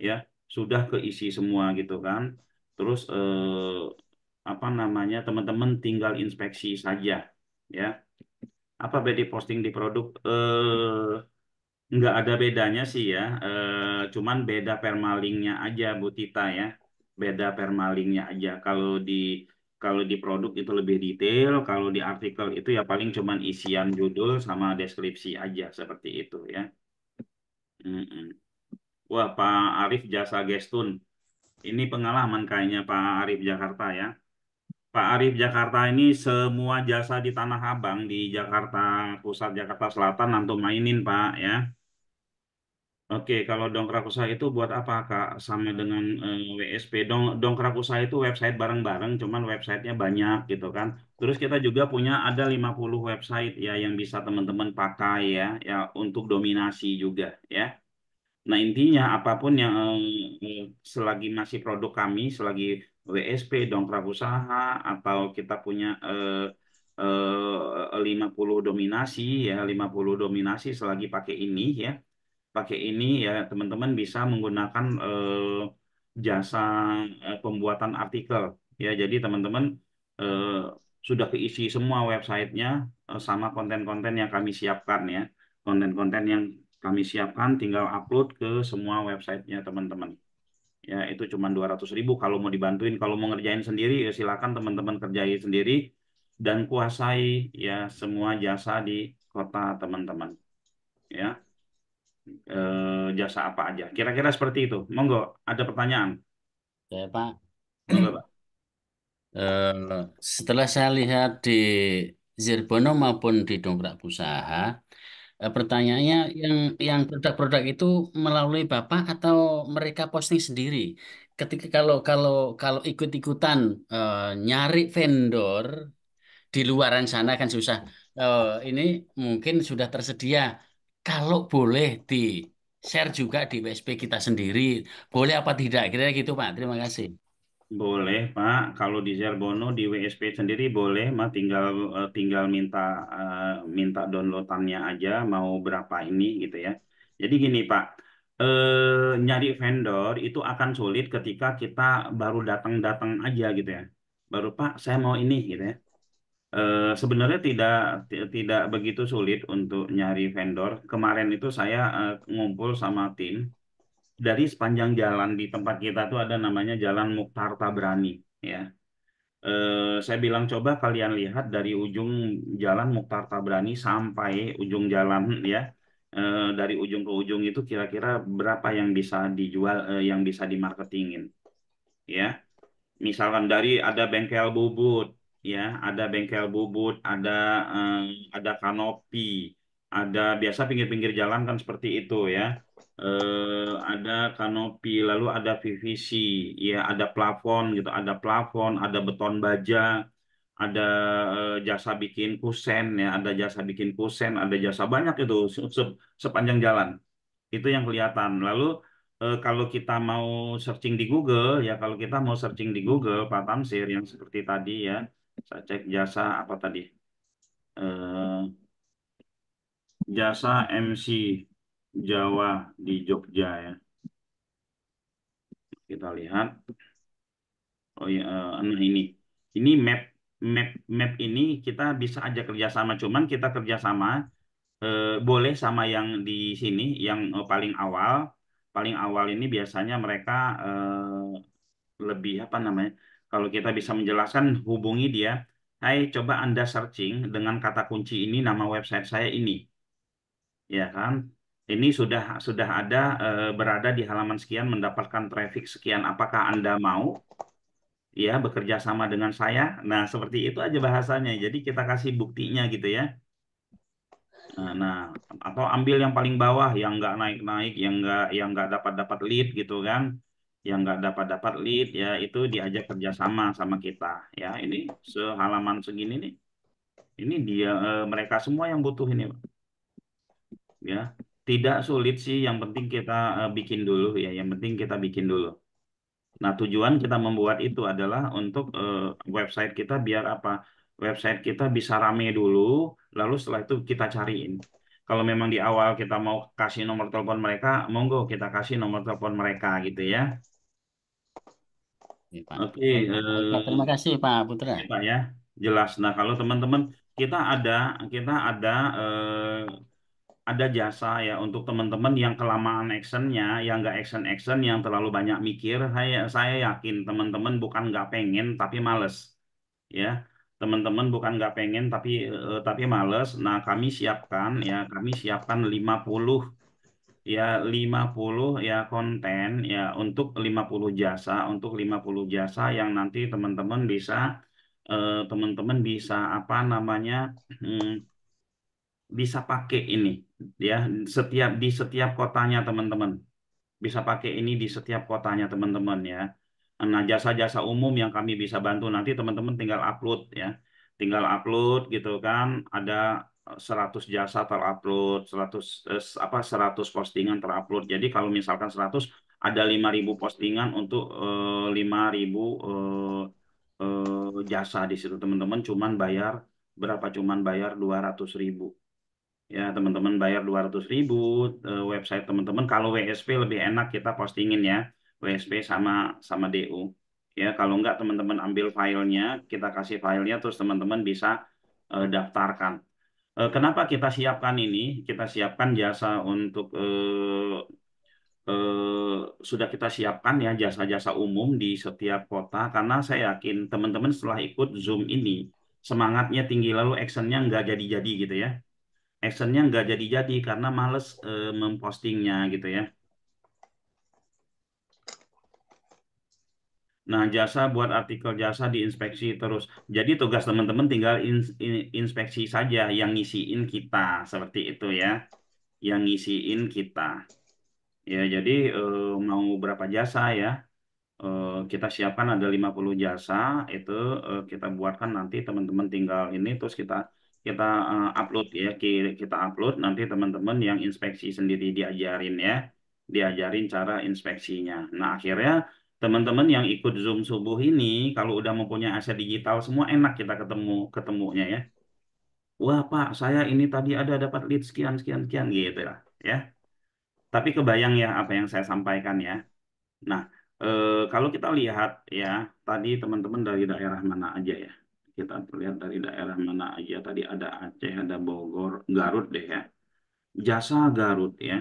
ya. Sudah keisi semua gitu kan. Terus apa namanya teman-teman tinggal inspeksi saja ya. Apa beda posting di produk? Nggak ada bedanya sih ya, cuman beda permalingnya aja Bu Tita ya, beda permalingnya aja. Kalau di produk itu lebih detail, kalau di artikel itu ya paling cuman isian judul sama deskripsi aja seperti itu ya. Mm-mm. Wah Pak Arif jasa Gestun, ini pengalaman kayaknya Pak Arif Jakarta ya. Pak Arif Jakarta ini semua jasa di Tanah Abang di Jakarta Pusat, Jakarta Selatan nanti mainin Pak ya. Oke, kalau dongkrak usaha itu buat apa, Kak? Sama dengan WSP. Dongkrak usaha itu website bareng-bareng, cuman websitenya banyak gitu kan. Terus kita juga punya ada 50 website ya yang bisa teman-teman pakai ya untuk dominasi juga ya. Nah, intinya apapun yang selagi masih produk kami, selagi WSP, dongkrak usaha, atau kita punya 50 dominasi ya, 50 dominasi selagi pakai ini ya teman-teman bisa menggunakan jasa pembuatan artikel ya. Jadi teman-teman eh, sudah keisi semua websitenya sama konten-konten yang kami siapkan ya. Konten-konten yang kami siapkan tinggal upload ke semua websitenya teman-teman. Ya itu cuma 200.000 kalau mau dibantuin. Kalau mau ngerjain sendiri ya silakan teman-teman kerjain sendiri dan kuasai ya semua jasa di kota teman-teman. Ya. Jasa apa aja. Kira-kira seperti itu. Monggo, ada pertanyaan. Ya, Pak. Monggo, Pak. Eh, Setelah saya lihat di Zirbono maupun di Dongkrak Usaha, pertanyaannya yang produk-produk itu melalui Bapak atau mereka posting sendiri? Ketika kalau kalau ikut-ikutan nyari vendor di luaran sana kan susah. Ini mungkin sudah tersedia. Kalau boleh di share juga di WSP kita sendiri, boleh apa tidak? Kira-kira gitu, Pak. Terima kasih. Boleh, Pak. Kalau di Zerbono di WSP sendiri boleh, mah tinggal minta downloadannya aja mau berapa ini gitu ya. Jadi gini, Pak. Nyari vendor itu akan sulit ketika kita baru datang-datang aja gitu ya. Baru, Pak, saya mau ini gitu ya. Sebenarnya tidak begitu sulit untuk nyari vendor. Kemarin itu saya ngumpul sama tim dari sepanjang jalan di tempat kita tuh ada namanya Jalan Mukhtar Tabrani ya. Saya bilang coba kalian lihat dari ujung Jalan Mukhtar Tabrani sampai ujung jalan ya. Dari ujung ke ujung itu kira-kira berapa yang bisa dijual, yang bisa dimarketingin ya. Misalkan dari ada bengkel bubut ya, ada bengkel bubut, eh, ada kanopi, ada biasa pinggir-pinggir jalan kan seperti itu ya. Ada kanopi, lalu ada PVC, ya ada plafon gitu, ada plafon, ada beton baja, ada jasa bikin kusen ya, ada jasa bikin kusen, ada jasa banyak itu sepanjang jalan itu yang kelihatan. Lalu kalau kita mau searching di Google ya, kalau kita mau searching di Google Pak Tamsir yang seperti tadi ya, saya cek jasa apa tadi. Eh, Jasa MC Jawa di Jogja ya. Kita lihat. Oh ya, nah ini map map map ini kita bisa aja kerjasama. Cuman kita kerjasama boleh sama yang di sini, yang paling awal. Paling awal ini biasanya mereka lebih apa namanya? Kalau kita bisa menjelaskan, hubungi dia. Hai, coba Anda searching dengan kata kunci ini, nama website saya ini, ya kan? Ini sudah ada berada di halaman sekian, mendapatkan traffic sekian. Apakah Anda mau ya bekerja sama dengan saya? Nah, seperti itu aja bahasanya. Jadi kita kasih buktinya gitu ya. Nah, atau ambil yang paling bawah yang nggak naik-naik, yang nggak dapat-dapat lead gitu kan, yang nggak dapat-dapat lead ya itu diajak kerjasama sama kita. Ya ini sehalaman segini nih, ini dia mereka semua yang butuh ini, Pak. Ya tidak sulit sih, yang penting kita bikin dulu ya, yang penting kita bikin dulu. Nah, tujuan kita membuat itu adalah untuk website kita biar apa? Website kita bisa rame dulu, lalu setelah itu kita cariin. Kalau memang di awal kita mau kasih nomor telepon mereka, monggo kita kasih nomor telepon mereka gitu ya. Ya, Pak. Oke, Baik, Pak. Terima kasih, Pak Putra. ya, Pak ya, jelas. Nah, kalau teman-teman kita ada kita ada ada jasa ya untuk teman-teman yang kelamaan actionnya, yang nggak action yang terlalu banyak mikir. Saya yakin teman-teman bukan nggak pengen tapi males ya. Teman-teman bukan nggak pengen tapi males. Nah, kami siapkan 50 ya 50 ya konten ya untuk 50 jasa, untuk 50 jasa yang nanti teman-teman bisa apa namanya bisa pakai ini ya di setiap kotanya teman-teman. Bisa pakai ini di setiap kotanya teman-teman ya. Nah, jasa-jasa umum yang kami bisa bantu nanti teman-teman tinggal upload ya. Tinggal upload gitu kan. Ada 100 jasa terupload, 100 postingan terupload. Jadi kalau misalkan 100 ada 5.000 postingan untuk 5.000 jasa di situ teman-teman cuman bayar berapa? Cuman bayar 200.000. Ya, teman-teman bayar 200.000 website teman-teman. Kalau WSP lebih enak kita postingin ya. WSP sama sama DU. Ya, kalau enggak teman-teman ambil filenya, kita kasih filenya terus teman-teman bisa daftarkan. Kenapa kita siapkan ini? Kita siapkan jasa untuk sudah kita siapkan ya jasa-jasa umum di setiap kota karena saya yakin teman-teman setelah ikut Zoom ini semangatnya tinggi lalu actionnya nggak jadi-jadi gitu ya. Actionnya nggak jadi-jadi karena males mempostingnya gitu ya. Nah, jasa buat artikel jasa diinspeksi terus. Jadi tugas teman-teman tinggal inspeksi saja yang ngisiin kita seperti itu ya. Yang ngisiin kita. Ya, jadi mau berapa jasa ya? Kita siapkan ada 50 jasa itu kita buatkan nanti teman-teman tinggal ini terus kita kita upload ya kita upload nanti teman-teman yang inspeksi sendiri diajarin ya diajarin cara inspeksinya. Nah akhirnya teman-teman yang ikut Zoom subuh ini kalau udah mempunyai aset digital semua enak kita ketemunya ya. Wah Pak saya ini tadi ada dapat lead sekian sekian sekian gitu lah ya. Tapi kebayang ya apa yang saya sampaikan ya. Nah, kalau kita lihat ya, tadi teman-teman dari daerah mana aja ya? Kita lihat dari daerah mana aja. Tadi ada Aceh, ada Bogor, Garut deh ya. Jasa Garut ya.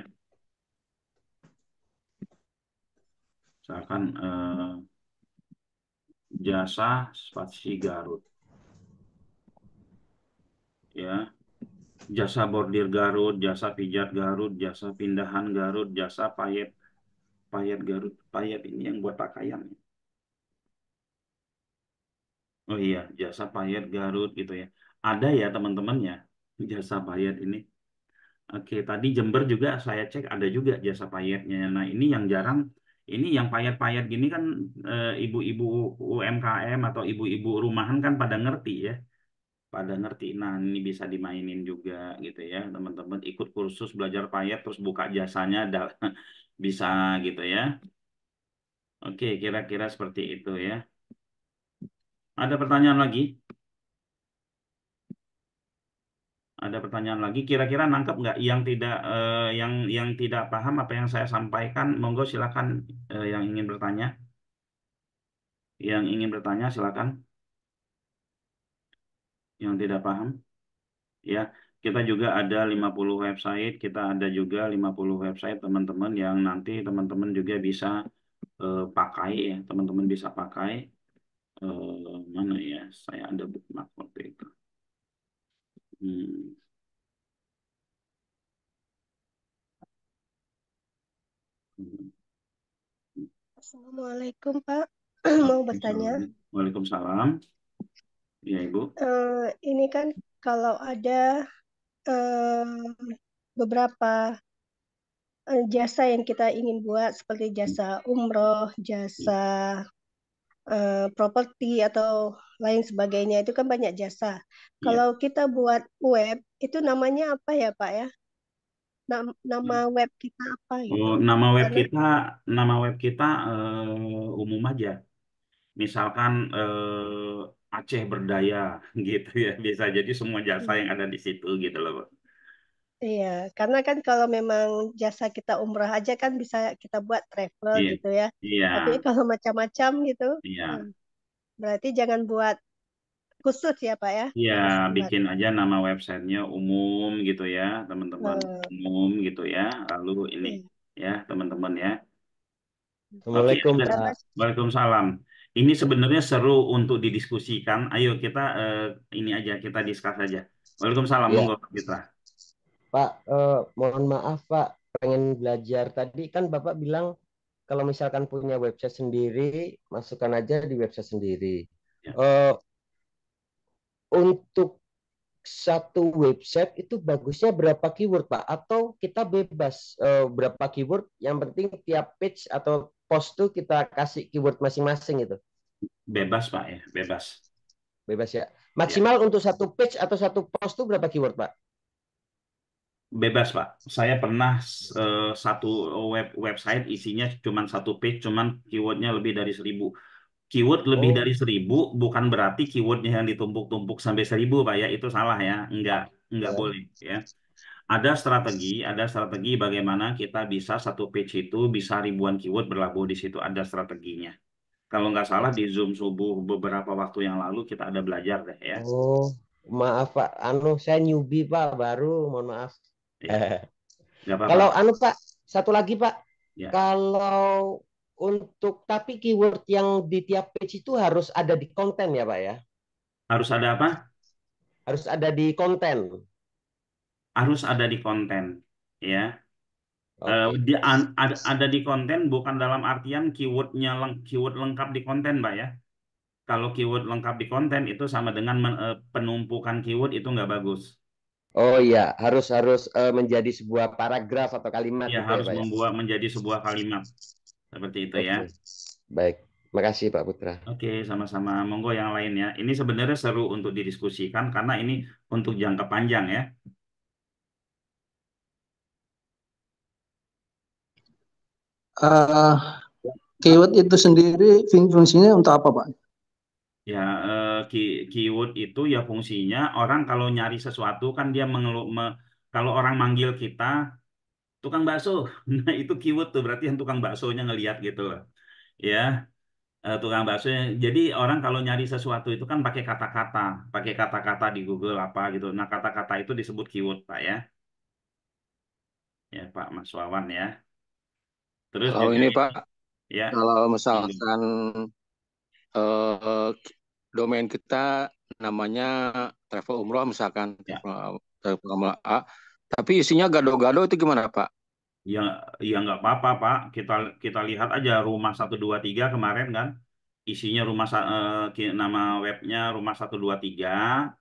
Misalkan jasa spasi Garut ya. Jasa bordir Garut, jasa pijat Garut, jasa pindahan Garut, jasa payet payet Garut. Payet ini yang buat pakaian. Oh iya, jasa payet Garut gitu ya. Ada ya teman-teman ya, jasa payet ini. Oke, tadi Jember juga saya cek ada juga jasa payetnya. Nah, ini yang jarang, ini yang payet-payet gini kan ibu-ibu UMKM atau ibu-ibu rumahan kan pada ngerti ya, pada ngerti. Nah, ini bisa dimainin juga gitu ya, teman-teman. Ikut kursus belajar payet terus buka jasanya, bisa gitu ya. Oke, kira-kira seperti itu ya. Ada pertanyaan lagi? Ada pertanyaan lagi? Kira-kira nangkep nggak yang tidak paham apa yang saya sampaikan? Monggo silakan yang ingin bertanya. Yang ingin bertanya silakan. Yang tidak paham, ya. Kita juga ada 50 website. Kita ada juga 50 website teman-teman yang nanti teman-teman juga bisa pakai ya. Teman-teman bisa pakai. Mana ya? Saya ada bookmark waktu itu. Hmm. Assalamualaikum Pak, mau bertanya. Waalaikumsalam. Ya Ibu. Ini kan kalau ada eh, beberapa jasa yang kita ingin buat seperti jasa umroh, jasa properti atau lain sebagainya itu kan banyak jasa. Ya. Kalau kita buat web itu namanya apa ya Pak ya? Nama web kita apa Oh, gitu? Karena nama web kita umum aja. Misalkan Aceh Berdaya gitu ya. Bisa jadi semua jasa yang ada di situ gitu loh, Pak. iya, karena kan kalau memang jasa kita umrah aja kan bisa kita buat travel Iya. gitu ya. Iya. Tapi kalau macam-macam gitu, Iya. hmm, berarti jangan buat khusus ya Pak ya. Iya, Harus buat. bikin aja nama websitenya umum gitu ya, teman-teman. eh, Umum gitu ya. Lalu ini iya. ya, teman-teman ya. Oke, Assalamualaikum, ada. Karena Pak. Waalaikumsalam. Ini sebenarnya seru untuk didiskusikan. Ayo kita ini aja, kita discuss aja. Waalaikumsalam, Ya, monggo kita. Pak, mohon maaf, Pak. Pengen belajar. Tadi kan Bapak bilang kalau misalkan punya website sendiri, masukkan aja di website sendiri. Ya. Eh, untuk satu website itu bagusnya berapa keyword, Pak? Atau kita bebas berapa keyword? Yang penting tiap page atau post tuh kita kasih keyword masing-masing itu. Bebas Pak ya, bebas. Bebas ya. Ya, Maksimal untuk satu page atau satu post tuh berapa keyword, Pak? bebas Pak. Saya pernah satu website isinya cuma satu page, cuman keywordnya lebih dari 1.000. Keyword lebih Oh, dari 1.000 bukan berarti keywordnya yang ditumpuk-tumpuk sampai 1.000 Pak ya. Itu salah ya. Enggak ya. boleh ya. Ada strategi bagaimana kita bisa satu page itu bisa ribuan keyword berlabuh di situ. Ada strateginya. Kalau nggak salah di Zoom subuh beberapa waktu yang lalu kita ada belajar deh ya. Oh, maaf Pak. Saya newbie Pak, baru. Mohon maaf. Ya, nggak apa-apa. Kalau Pak, satu lagi Pak. Ya, Kalau untuk tapi keyword yang di tiap page itu harus ada di konten ya Pak ya? harus ada apa? Harus ada di konten. Harus ada di konten. Ya, Oke. ada di konten bukan dalam artian keyword lengkap di konten, Mbak ya. Kalau keyword lengkap di konten itu sama dengan penumpukan keyword itu nggak bagus. Oh iya, harus harus menjadi sebuah paragraf atau kalimat Ya, gitu ya harus Pak ya. membuat menjadi sebuah kalimat seperti itu ya. Oke, baik. Makasih Pak Putra. Oke, sama-sama. Monggo yang lainnya. Ini sebenarnya seru untuk didiskusikan karena ini untuk jangka panjang ya. Eh, Keyword itu sendiri fungsinya untuk apa, Pak? Ya, keyword itu ya fungsinya orang kalau nyari sesuatu kan dia kalau orang manggil kita tukang bakso, nah itu keyword tuh berarti yang tukang baksonya ngelihat gitu loh. Ya, tukang bakso. Jadi orang kalau nyari sesuatu itu kan pakai kata-kata di Google apa gitu. Nah, kata-kata itu disebut keyword, Pak ya. Ya, Pak Mas Wawan ya. Terus Kalau juga ini, ini Pak, ya, kalau monggo. misalkan eh, domain kita namanya travel umroh, misalkan Ya. travel umroh A, tapi isinya gado-gado itu gimana, Pak? Ya, ya nggak apa-apa, Pak. Kita kita lihat aja rumah 123 kemarin kan. Isinya nama webnya rumah 123,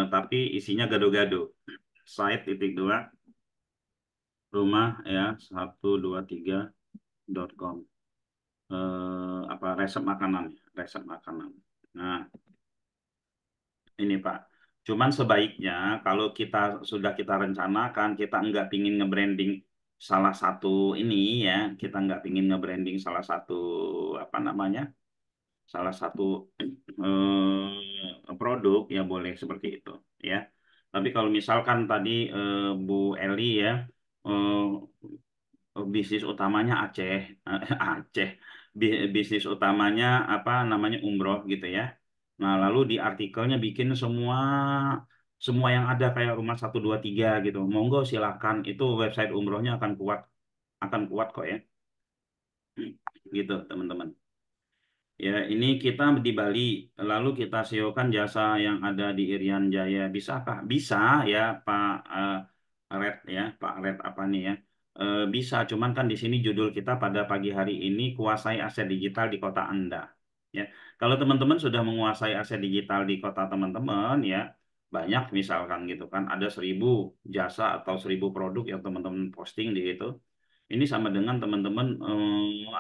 tapi isinya gado-gado. Site.2 rumah ya 123.com. Apa resep makanan. Nah, ini Pak. Cuman sebaiknya kalau kita rencanakan, kita nggak pingin nge-branding salah satu ini ya, kita nggak pingin nge-branding salah satu apa namanya, salah satu produk ya boleh seperti itu ya. Tapi kalau misalkan tadi Bu Eli ya, eh, bisnis utamanya Aceh, Aceh, bisnis utamanya apa namanya umroh gitu ya. Nah, lalu di artikelnya bikin semua semua yang ada kayak rumah 123 gitu. Monggo silakan, itu website umrohnya akan kuat kok ya. Gitu, teman-teman. Ya, ini kita di Bali, lalu kita SEO-kan jasa yang ada di Irian Jaya. Bisakah? Bisa ya, Pak Red ya, Pak Red apa nih ya? Bisa, cuman kan di sini judul kita pada pagi hari ini kuasai aset digital di kota Anda. Ya, kalau teman-teman sudah menguasai aset digital di kota teman-teman ya, banyak misalkan gitu kan, ada 1.000 jasa atau 1.000 produk yang teman-teman posting di itu. Ini sama dengan teman-teman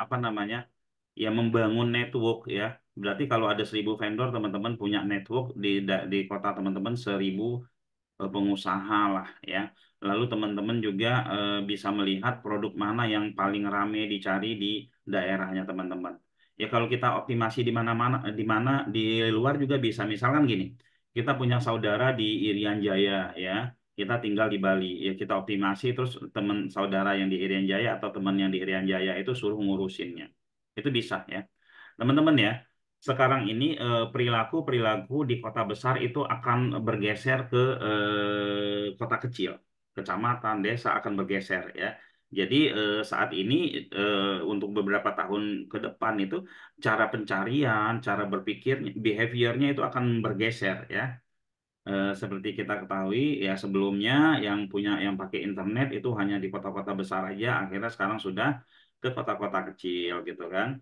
apa namanya? Ya membangun network ya. Berarti kalau ada 1.000 vendor, teman-teman punya network di kota teman-teman 1.000 pengusaha lah ya. Lalu teman-teman juga bisa melihat produk mana yang paling ramai dicari di daerahnya teman-teman. Ya kalau kita optimasi di mana-mana, di luar juga bisa. Misalkan gini, kita punya saudara di Irian Jaya ya. Kita tinggal di Bali, ya kita optimasi terus teman saudara yang di Irian Jaya atau teman yang di Irian Jaya itu suruh ngurusinnya. Itu bisa ya. Teman-teman ya, sekarang ini perilaku-perilaku di kota besar itu akan bergeser ke kota kecil, kecamatan, desa akan bergeser ya. Jadi saat ini untuk beberapa tahun ke depan itu cara pencarian, cara berpikir, behaviornya itu akan bergeser ya. Seperti kita ketahui ya sebelumnya yang pakai internet itu hanya di kota-kota besar aja, akhirnya sekarang sudah ke kota-kota kecil gitu kan.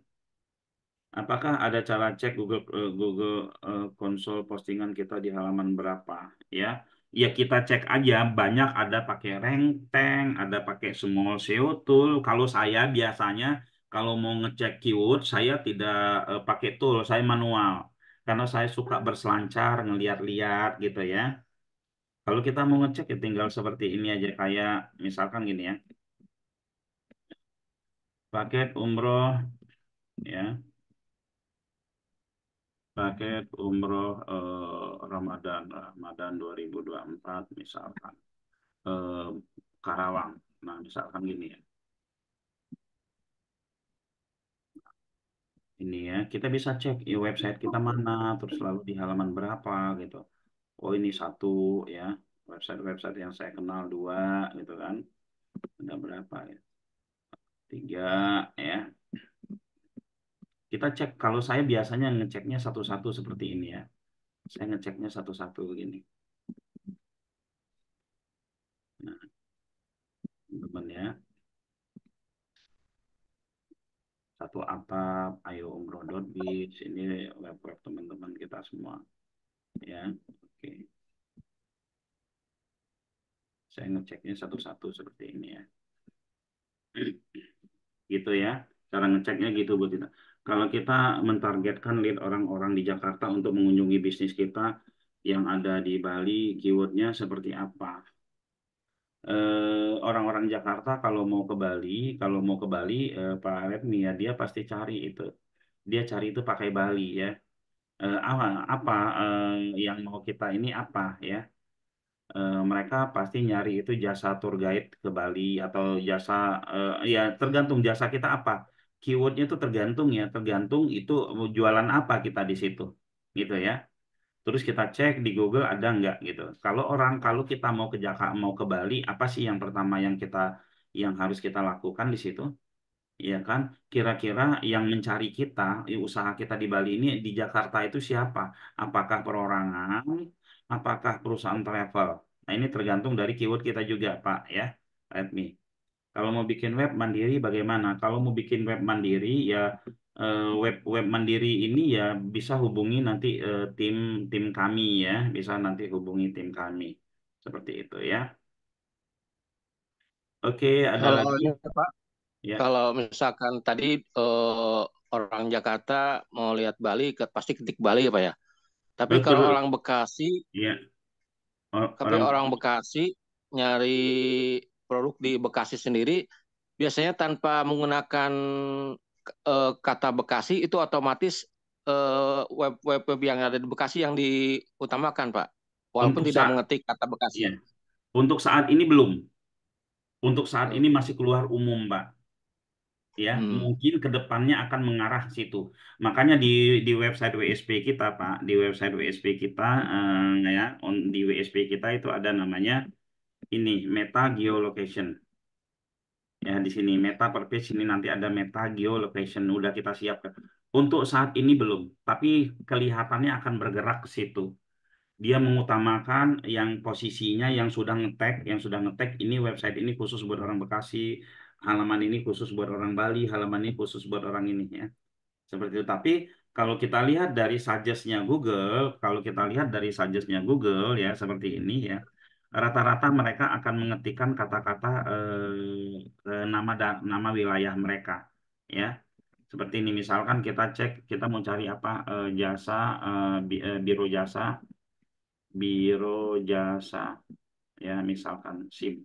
Apakah ada cara cek Google Console postingan kita di halaman berapa? Ya, ya kita cek aja. Banyak ada pakai rank tank, ada pakai small SEO tool. Kalau saya biasanya kalau mau ngecek keyword, saya tidak pakai tool, saya manual. Karena saya suka berselancar, ngeliat-liat gitu ya. Kalau kita mau ngecek ya tinggal seperti ini aja, kayak misalkan gini ya, paket umroh ya. Paket umroh Ramadan Ramadan 2024 misalkan eh, Karawang. Nah, misalkan gini ya. Ini ya, kita bisa cek website kita mana, terus lalu di halaman berapa gitu. Oh, ini satu ya. Website-website yang saya kenal dua gitu kan. Ada berapa ya? Tiga ya. Kita cek, kalau saya biasanya ngeceknya satu-satu seperti ini ya. Saya ngeceknya satu-satu begini. Nah, teman-teman ya. Satu atap, ayo umroh.biz, ini web-web teman-teman kita semua. Ya, oke. Saya ngeceknya satu-satu seperti ini ya. Gitu ya. Cara ngeceknya gitu buat kita. Kalau kita mentargetkan lead orang-orang di Jakarta untuk mengunjungi bisnis kita yang ada di Bali, keywordnya seperti apa? Orang-orang Jakarta kalau mau ke Bali, Pak Redmi ya, dia pasti cari itu. Dia cari itu pakai Bali ya. Apa yang mau kita ini apa ya? Mereka pasti nyari itu jasa tour guide ke Bali atau jasa ya tergantung jasa kita apa. Keywordnya itu tergantung ya, tergantung itu mau jualan apa kita di situ, gitu ya. Terus kita cek di Google ada nggak gitu. Kalau kita mau ke Bali, apa sih yang pertama yang harus kita lakukan di situ? Ya kan, kira-kira yang mencari kita, usaha kita di Bali ini di Jakarta itu siapa? Apakah perorangan, apakah perusahaan travel? Nah, ini tergantung dari keyword kita juga, Pak, ya, Redmi. Kalau mau bikin web mandiri bagaimana? Kalau mau bikin web mandiri, ya web web mandiri ini ya bisa hubungi nanti tim tim kami ya, bisa nanti hubungi tim kami. Seperti itu ya. Oke, ada Kalau lagi? ini Pak, Ya, kalau misalkan tadi orang Jakarta mau lihat Bali, pasti ketik Bali ya Pak ya. Tapi kalau betul. orang Bekasi, Ya, tapi orang orang Bekasi nyari produk di Bekasi sendiri, biasanya tanpa menggunakan kata Bekasi itu otomatis web-web yang ada di Bekasi yang diutamakan Pak. Walaupun untuk tidak saat mengetik kata Bekasi. ya, untuk saat ini belum. Untuk saat Hmm. ini masih keluar umum, Pak. Ya, Hmm. mungkin ke depannya akan mengarah ke situ. Makanya di website WSP kita, Pak, di website WSP kita ya, di WSP kita itu ada namanya ini meta geolocation. Ya, di sini meta per page ini nanti ada meta geolocation udah kita siapkan. Untuk saat ini belum, tapi kelihatannya akan bergerak ke situ. Dia mengutamakan yang posisinya yang sudah ngetek ini website ini khusus buat orang Bekasi, halaman ini khusus buat orang Bali, halaman ini khusus buat orang ini ya. Seperti itu. Tapi kalau kita lihat dari suggestnya Google ya seperti ini ya, rata-rata mereka akan mengetikkan kata-kata nama wilayah mereka ya. Seperti ini misalkan kita cek kita mau cari apa jasa biro jasa ya misalkan SIM.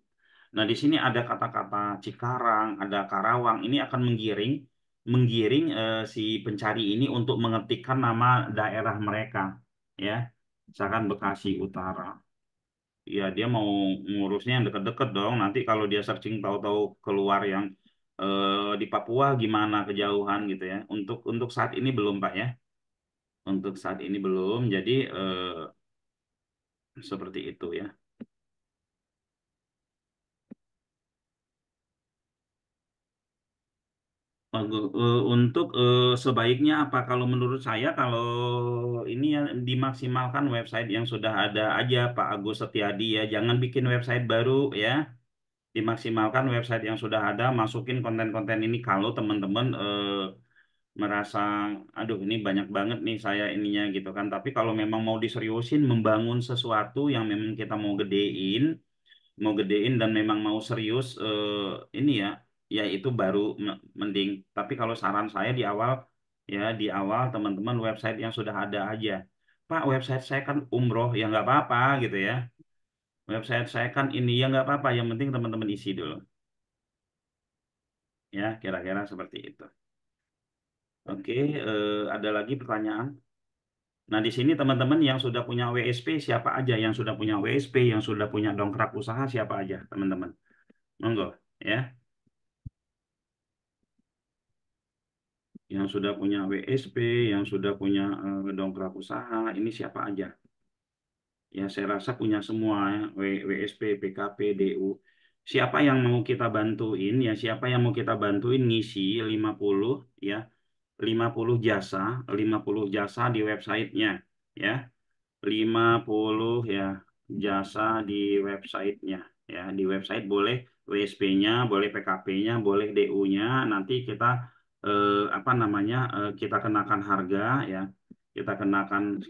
Nah, di sini ada kata-kata Cikarang, ada Karawang. Ini akan menggiring menggiring si pencari ini untuk mengetikkan nama daerah mereka, ya. Misalkan Bekasi Utara. Ya, dia mau ngurusnya yang deket-deket dong. Nanti kalau dia searching tahu-tahu keluar yang di Papua gimana kejauhan gitu ya. Untuk saat ini belum, Pak ya. Untuk saat ini belum. Jadi seperti itu ya. Untuk sebaiknya apa? Kalau menurut saya, kalau ini ya dimaksimalkan website yang sudah ada aja, Pak Agus Setiadi ya. Jangan bikin website baru ya. Dimaksimalkan website yang sudah ada, masukin konten-konten ini kalau teman-teman merasa, aduh ini banyak banget nih saya ininya gitu kan. Tapi kalau memang mau diseriusin membangun sesuatu yang memang kita mau gedein dan memang mau serius ini ya, ya itu baru mending. Tapi kalau saran saya di awal, ya di awal teman-teman website yang sudah ada aja. Pak, website saya kan umroh, ya nggak apa-apa gitu ya. Website saya kan ini, ya nggak apa-apa. Yang penting teman-teman isi dulu. Ya, kira-kira seperti itu. Oke, ada lagi pertanyaan? Nah, di sini teman-teman yang sudah punya WSP siapa aja? Yang sudah punya WSP, yang sudah punya dongkrak usaha siapa aja, teman-teman? Monggo, ya. Yang sudah punya WSP, yang sudah punya dongkrak usaha, ini siapa aja? Ya, saya rasa punya semua ya, WSP, PKP, DU. Siapa yang mau kita bantuin ya, siapa yang mau kita bantuin ngisi 50 ya, 50 jasa, 50 jasa di websitenya ya. 50 ya jasa di websitenya ya. Di website boleh WSP-nya, boleh PKP-nya, boleh DU-nya. Nanti kita apa namanya, kita kenakan harga ya, kita kenakan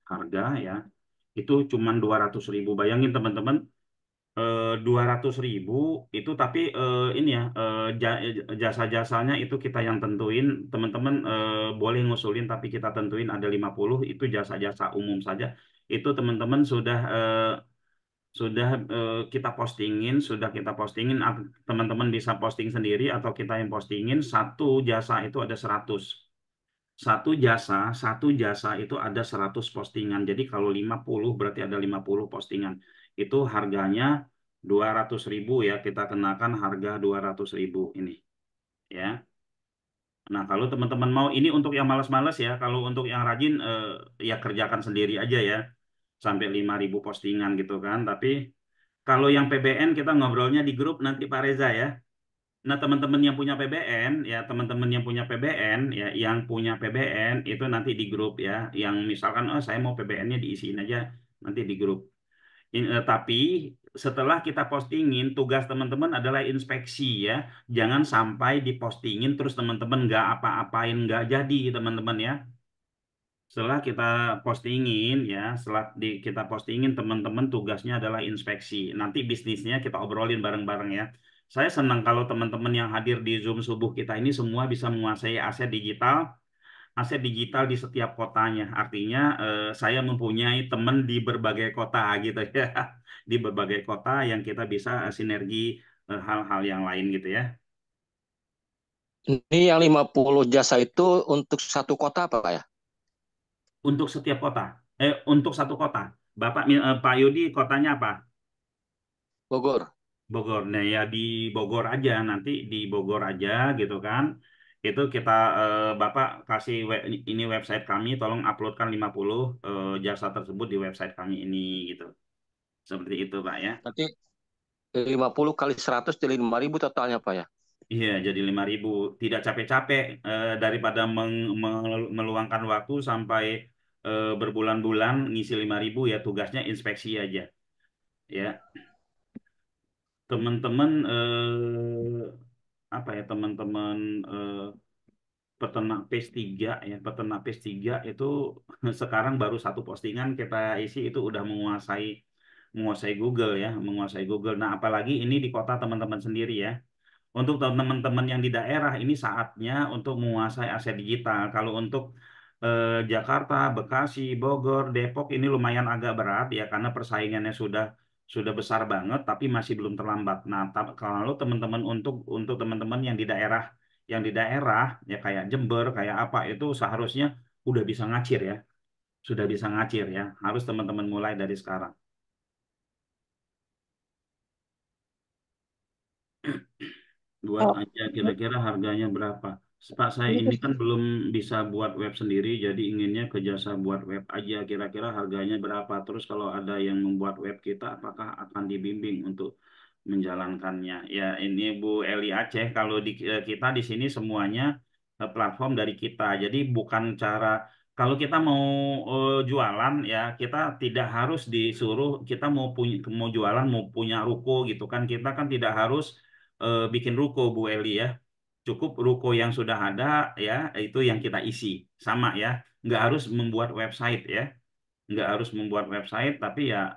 harga ya. Itu cuma 200.000. Bayangin teman-teman, 200.000 itu, tapi ini ya, jasa-jasanya itu kita yang tentuin. Teman-teman boleh ngusulin, tapi kita tentuin ada 50 itu jasa-jasa umum saja. Itu teman-teman sudah kita postingin. Teman-teman bisa posting sendiri atau kita yang postingin. Satu jasa itu ada 100. Satu jasa itu ada 100 postingan. Jadi kalau 50 berarti ada 50 postingan. Itu harganya 200.000 ya. Kita kenakan harga 200.000 ini. Ya. Nah, kalau teman-teman mau, ini untuk yang malas-malas ya. Kalau untuk yang rajin ya kerjakan sendiri aja ya. Sampai 5.000 postingan gitu kan. Tapi kalau yang PBN kita ngobrolnya di grup nanti Pak Reza ya. Nah, teman-teman yang punya PBN, ya teman-teman yang punya PBN, ya yang punya PBN itu nanti di grup ya. Yang misalkan, oh saya mau PBN-nya diisiin aja nanti di grup. Tapi setelah kita postingin, tugas teman-teman adalah inspeksi ya. Jangan sampai dipostingin terus teman-teman nggak apa-apain, nggak jadi teman-teman ya. Setelah kita postingin ya, kita postingin, teman-teman tugasnya adalah inspeksi. Nanti bisnisnya kita obrolin bareng-bareng ya. Saya senang kalau teman-teman yang hadir di Zoom subuh kita ini semua bisa menguasai aset digital di setiap kotanya. Artinya saya mempunyai teman di berbagai kota gitu ya. Di berbagai kota yang kita bisa sinergi hal-hal yang lain gitu ya. Ini yang 50 jasa itu untuk satu kota apa Pak ya? Untuk setiap kota. Untuk satu kota. Pak Yudi kotanya apa? Bogor. Bogor. Nah, ya di Bogor aja, nanti di Bogor aja gitu kan. Itu kita Bapak kasih ini website kami, tolong uploadkan 50 jasa tersebut di website kami ini gitu. Seperti itu, Pak ya. Nanti 50 kali 100 jadi 5.000 totalnya Pak ya? Iya, jadi 5.000. Tidak capek-capek daripada meluangkan waktu sampai berbulan-bulan ngisi 5.000 ya, tugasnya inspeksi aja. Ya, teman-teman apa ya, teman-teman peternak PES 3 ya, peternak PES 3 itu sekarang baru satu postingan kita isi itu udah menguasai Google ya, menguasai Google. Nah, apalagi ini di kota teman-teman sendiri ya. Untuk teman-teman yang di daerah ini saatnya untuk menguasai aset digital. Kalau untuk Jakarta, Bekasi, Bogor, Depok ini lumayan agak berat ya karena persaingannya sudah besar banget tapi masih belum terlambat. Nah, kalau teman-teman untuk teman-teman yang di daerah ya kayak Jember, kayak apa itu seharusnya udah bisa ngacir ya. Sudah bisa ngacir ya. Harus teman-teman mulai dari sekarang. Buat aja Oke. kira-kira harganya berapa. Pak, saya ini kan belum bisa buat web sendiri, jadi inginnya ke jasa buat web aja. Kira-kira harganya berapa? Terus kalau ada yang membuat web kita, apakah akan dibimbing untuk menjalankannya? Ya, ini Bu Eli Aceh, kalau kita di sini semuanya platform dari kita. Jadi bukan cara, kalau kita mau jualan ya, kita tidak harus disuruh, kita mau jualan, mau punya ruko gitu kan. Kita kan tidak harus bikin ruko Bu Eli ya. Cukup ruko yang sudah ada ya, itu yang kita isi. Sama ya, nggak harus membuat website ya. Nggak harus membuat website, tapi ya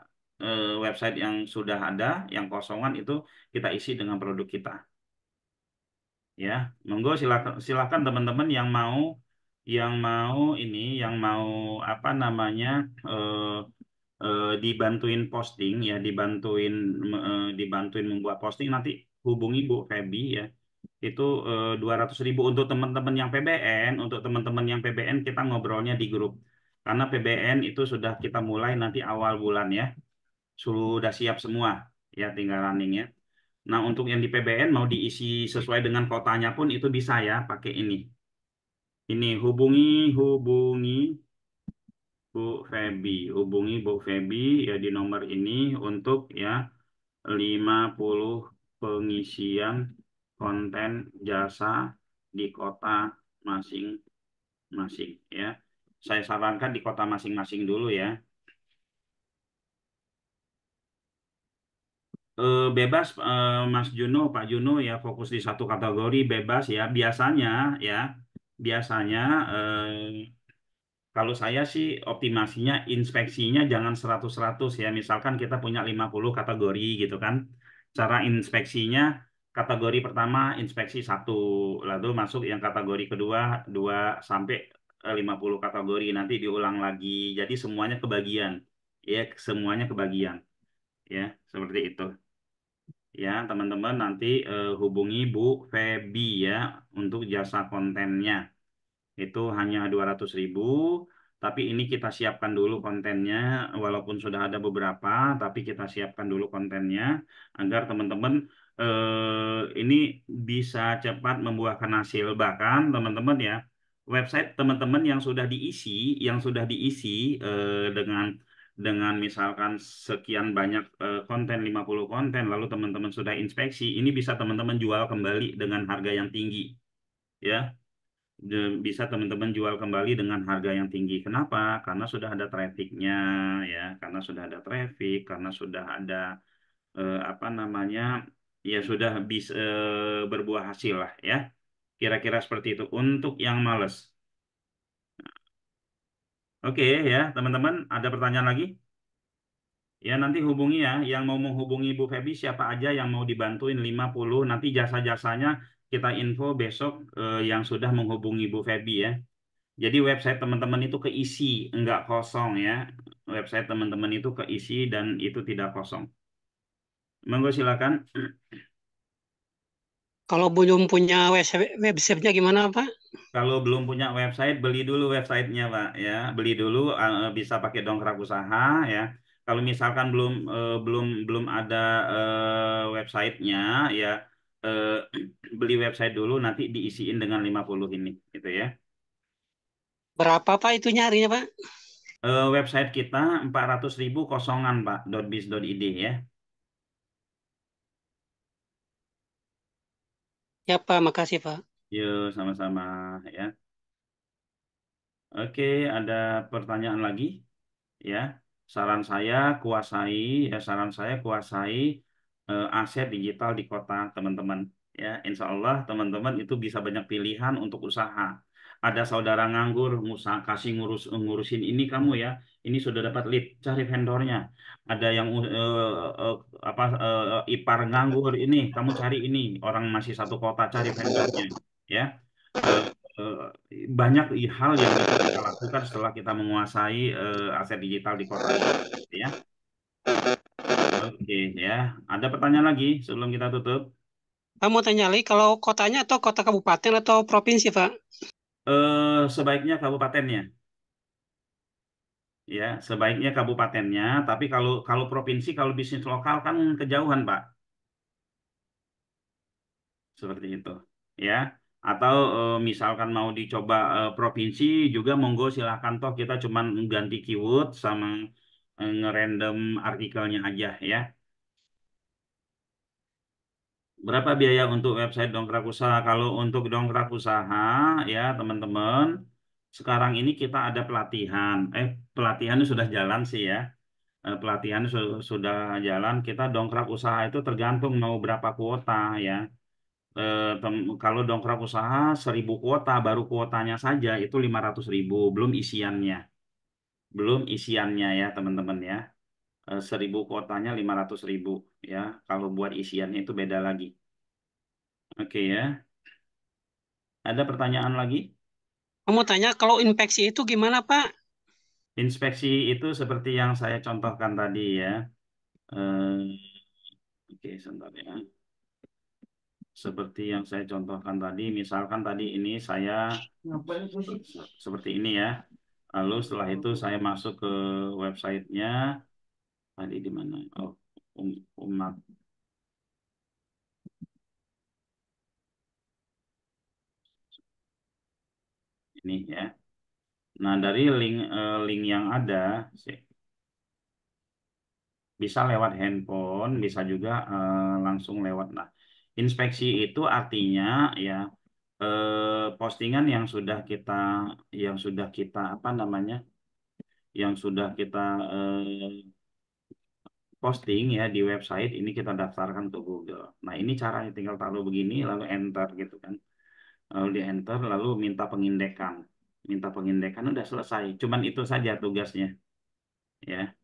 website yang sudah ada, yang kosongan itu kita isi dengan produk kita. Ya, monggo silakan silakan teman-teman yang mau apa namanya eh, dibantuin posting ya, dibantuin membuat posting, nanti hubungi Bu Feby ya. Itu 200.000 untuk teman-teman yang PBN. Untuk teman-teman yang PBN kita ngobrolnya di grup. Karena PBN itu sudah kita mulai nanti awal bulan ya. Sudah siap semua ya, tinggal running ya. Nah, untuk yang di PBN mau diisi sesuai dengan kotanya pun itu bisa ya, pakai ini. Ini hubungi hubungi Bu Feby ya di nomor ini untuk ya 50 pengisian konten jasa di kota masing-masing ya. Saya sarankan di kota masing-masing dulu ya. Bebas Mas Juno, Pak Juno ya, fokus di satu kategori bebas ya. Biasanya kalau saya sih optimasinya inspeksinya jangan 100-100 ya. Misalkan kita punya 50 kategori gitu kan. Cara inspeksinya kategori pertama inspeksi 1, lalu masuk yang kategori kedua 2 sampai 50 kategori, nanti diulang lagi. Jadi semuanya kebagian. Ya, semuanya kebagian. Ya, seperti itu. Ya, teman-teman nanti hubungi Bu Feby ya untuk jasa kontennya. Itu hanya 200.000, tapi ini kita siapkan dulu kontennya, walaupun sudah ada beberapa, tapi kita siapkan dulu kontennya agar teman-teman ini bisa cepat membuahkan hasil. Bahkan teman-teman ya, website teman-teman yang sudah diisi dengan misalkan sekian banyak konten, 50 konten, lalu teman-teman sudah inspeksi, ini bisa teman-teman jual kembali dengan harga yang tinggi. Ya, bisa teman-teman jual kembali dengan harga yang tinggi. Kenapa? Karena sudah ada trafficnya ya, karena sudah ada traffic, karena sudah ada apa namanya, ya sudah bisa berbuah hasil lah ya. Kira-kira seperti itu untuk yang males. Oke ya, teman-teman, ada pertanyaan lagi? Ya, nanti hubungi ya, yang mau menghubungi Bu Feby siapa aja yang mau dibantuin 50, nanti jasa-jasanya kita info besok yang sudah menghubungi Bu Feby ya. Jadi website teman-teman itu keisi, enggak kosong ya. Website teman-teman itu keisi dan itu tidak kosong. Monggo silakan. Kalau belum punya website-nya gimana, Pak? Kalau belum punya website, beli dulu websitenya, Pak ya. Beli dulu bisa pakai dongkrak usaha ya. Kalau misalkan belum ada websitenya ya, eh, beli website dulu, nanti diisiin dengan 50 ini gitu ya. Berapa, Pak, itu nyarinya, Pak? Website kita 400.000 kosongan, Pak, .biz.id ya. Ya, Pak, makasih, Pak. Yuk, sama-sama ya. Oke, ada pertanyaan lagi ya. Saran saya kuasai aset digital di kota teman-teman ya. Insya Allah teman-teman itu bisa banyak pilihan untuk usaha. Ada saudara nganggur, kasih ngurusin ini kamu ya. Ini sudah dapat lead, cari vendornya. Ada yang apa ipar nganggur, ini kamu cari ini, orang masih satu kota, cari vendornya ya. Eh, eh, Banyak hal yang bisa kita lakukan setelah kita menguasai aset digital di kota kita, ya. Oke, ya. Ada pertanyaan lagi sebelum kita tutup? Pak mau tanya lagi, kalau kotanya atau kota kabupaten atau provinsi, Pak? Sebaiknya kabupatennya, ya. Sebaiknya kabupatennya. Tapi kalau kalau provinsi, kalau bisnis lokal kan kejauhan, Pak. Seperti itu, ya. Atau misalkan mau dicoba provinsi juga monggo silakan, toh kita cuman ganti keyword sama ngerandom artikelnya aja ya. Berapa biaya untuk website dongkrak usaha? Kalau untuk dongkrak usaha ya teman-teman, sekarang ini kita ada pelatihan. Pelatihannya sudah jalan sih ya. pelatihan sudah jalan, kita dongkrak usaha itu tergantung mau berapa kuota ya. Kalau dongkrak usaha 1.000 kuota, baru kuotanya saja itu 500.000, belum isiannya ya teman-teman ya. 1.000 kuotanya 500.000 ya. Kalau buat isiannya itu beda lagi. Oke ya. Ada pertanyaan lagi? Aku mau tanya, kalau inspeksi itu gimana, Pak? Inspeksi itu seperti yang saya contohkan tadi ya. Eh, oke, sebentar ya. Seperti yang saya contohkan tadi, misalkan tadi ini saya seperti ini ya. Lalu setelah itu saya masuk ke websitenya. Tadi di mana? Oh, umat ini ya. Nah, dari link yang ada bisa lewat handphone, bisa juga langsung lewat. Nah, inspeksi itu artinya ya postingan yang sudah kita apa namanya? Yang sudah kita posting ya di website ini kita daftarkan ke Google. Nah, ini caranya tinggal taruh begini lalu enter gitu kan. Lalu di enter lalu minta pengindekan. Minta pengindekan udah selesai. Cuman itu saja tugasnya ya.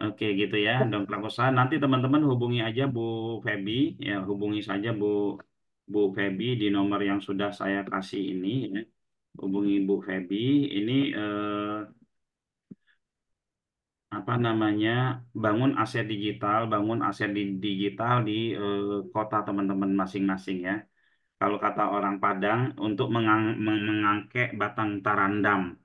Oke gitu ya, dongkrak usaha. Nanti teman-teman hubungi aja Bu Feby, ya hubungi saja Bu Feby di nomor yang sudah saya kasih ini. Ya. Hubungi Bu Feby. Ini apa namanya bangun aset digital di kota teman-teman masing-masing ya. Kalau kata orang Padang untuk mengangkek batang tarandam.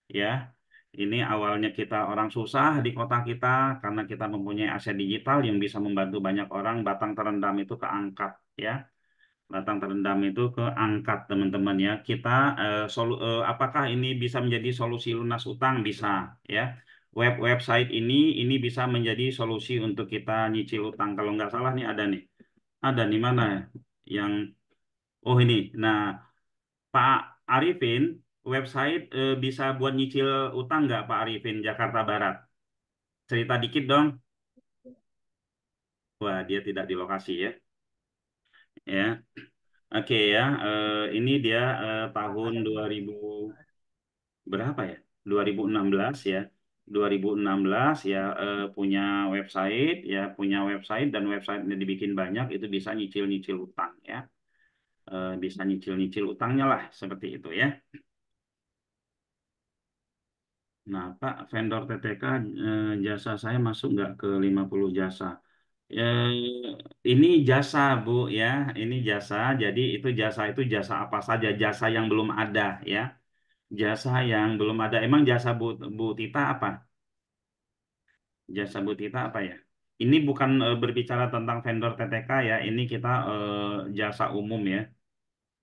Ya. Ini awalnya kita orang susah di kota kita karena kita mempunyai aset digital yang bisa membantu banyak orang. Batang terendam itu keangkat ya. Batang terendam itu keangkat teman-teman ya. Kita apakah ini bisa menjadi solusi lunas utang? Bisa ya. Website ini bisa menjadi solusi untuk kita nyicil utang. Kalau nggak salah nih ada nih. Ada nih mana ya? Yang oh ini. Nah, Pak Arifin, website bisa buat nyicil utang nggak Pak Arifin, Jakarta Barat? Cerita dikit dong. Wah, dia tidak di lokasi ya. Ya, oke ya. Ini dia tahun 2000 berapa ya? 2016 ya. 2016 ya punya website dan websitenya dibikin banyak itu bisa nyicil-nyicil utang ya. Bisa nyicil-nyicil utangnya lah seperti itu ya. Nah, Pak, vendor TTK jasa saya masuk nggak ke 50 jasa? Ini jasa, Bu, ya. Ini jasa, jadi itu jasa apa saja? Jasa yang belum ada, ya. Jasa yang belum ada. Emang jasa Bu Tita apa? Jasa Bu Tita apa ya? Ini bukan berbicara tentang vendor TTK ya. Ini kita jasa umum ya.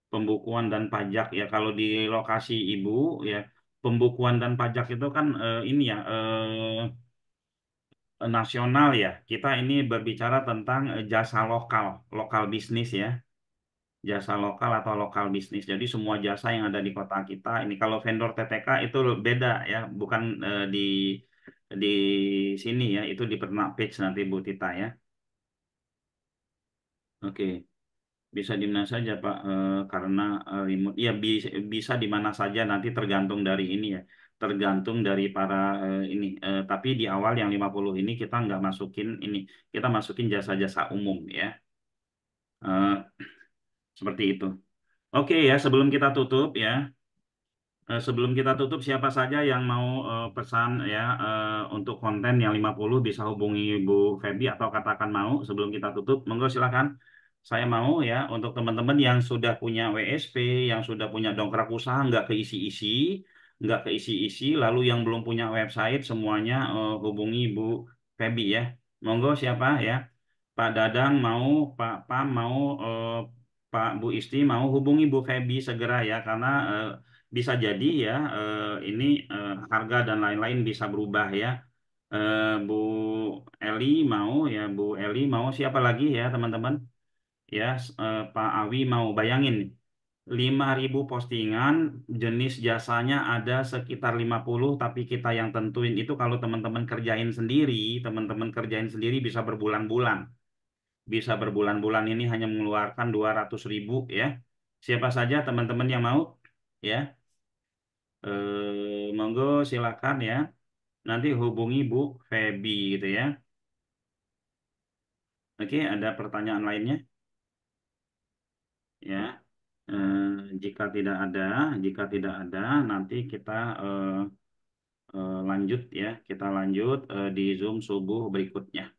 Pembukuan dan pajak ya. Kalau di lokasi Ibu ya, pembukuan dan pajak itu kan ini ya. Nasional ya. Kita ini berbicara tentang jasa lokal, lokal bisnis ya. Jasa lokal atau lokal bisnis. Jadi semua jasa yang ada di kota kita ini kalau vendor TTK itu beda ya, bukan di sini ya, itu di Pernak Page nanti Bu Tita ya. Oke. Bisa di mana saja Pak karena remote ya bisa di mana saja nanti tergantung dari ini ya. Tergantung dari para ini tapi di awal yang 50 ini kita nggak masukin ini. Kita masukin jasa-jasa umum ya. Eh, seperti itu. Oke ya, sebelum kita tutup ya. Sebelum kita tutup, siapa saja yang mau pesan ya untuk konten yang 50 bisa hubungi Bu Feby atau katakan mau sebelum kita tutup. Monggo silakan. Saya mau ya untuk teman-teman yang sudah punya WSP, yang sudah punya dongkrak usaha nggak keisi-isi, lalu yang belum punya website semuanya hubungi Bu Feby ya. Monggo siapa ya? Pak Dadang mau, Pak Pam mau, Pak Bu Isti mau hubungi Bu Feby segera ya karena bisa jadi ya ini harga dan lain-lain bisa berubah ya. Bu Eli mau ya Bu Eli mau siapa lagi ya teman-teman ya Pak Awi mau bayangin 5.000 postingan, jenis jasanya ada sekitar 50, tapi kita yang tentuin itu kalau teman-teman kerjain sendiri bisa berbulan-bulan. Bisa berbulan-bulan, ini hanya mengeluarkan 200.000 ya. Siapa saja teman-teman yang mau ya? Monggo silakan ya. Nanti hubungi Bu Feby gitu ya. Oke, ada pertanyaan lainnya? Ya. Jika tidak ada, nanti kita lanjut ya. Kita lanjut di Zoom subuh berikutnya.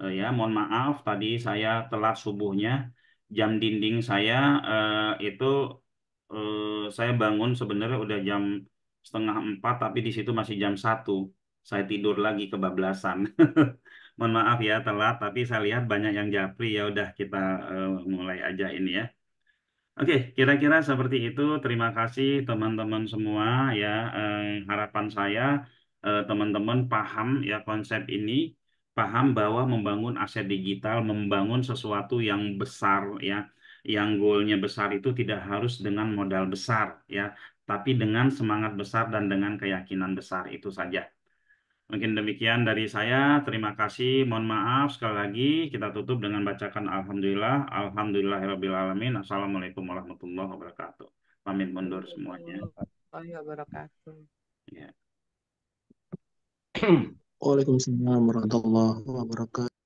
Ya, mohon maaf tadi saya telat subuhnya. Jam dinding saya itu saya bangun sebenarnya udah jam 3:30, tapi di situ masih jam 1. Saya tidur lagi kebablasan. Mohon maaf ya telat, tapi saya lihat banyak yang japri, ya udah kita mulai aja ini ya. Oke, kira-kira seperti itu. Terima kasih teman-teman semua ya. Harapan saya teman-teman paham ya konsep ini, paham bahwa membangun aset digital, membangun sesuatu yang besar ya, yang goalnya besar itu tidak harus dengan modal besar ya, tapi dengan semangat besar dan dengan keyakinan besar itu saja. Mungkin demikian dari saya. Terima kasih. Mohon maaf sekali lagi. Kita tutup dengan bacakan Alhamdulillah. Alhamdulillahirrabbilalamin. Assalamualaikum warahmatullahi wabarakatuh. Pamit mundur semuanya. Warahmatullahi wabarakatuh. Ya. Waalaikumsalam warahmatullahi wabarakatuh.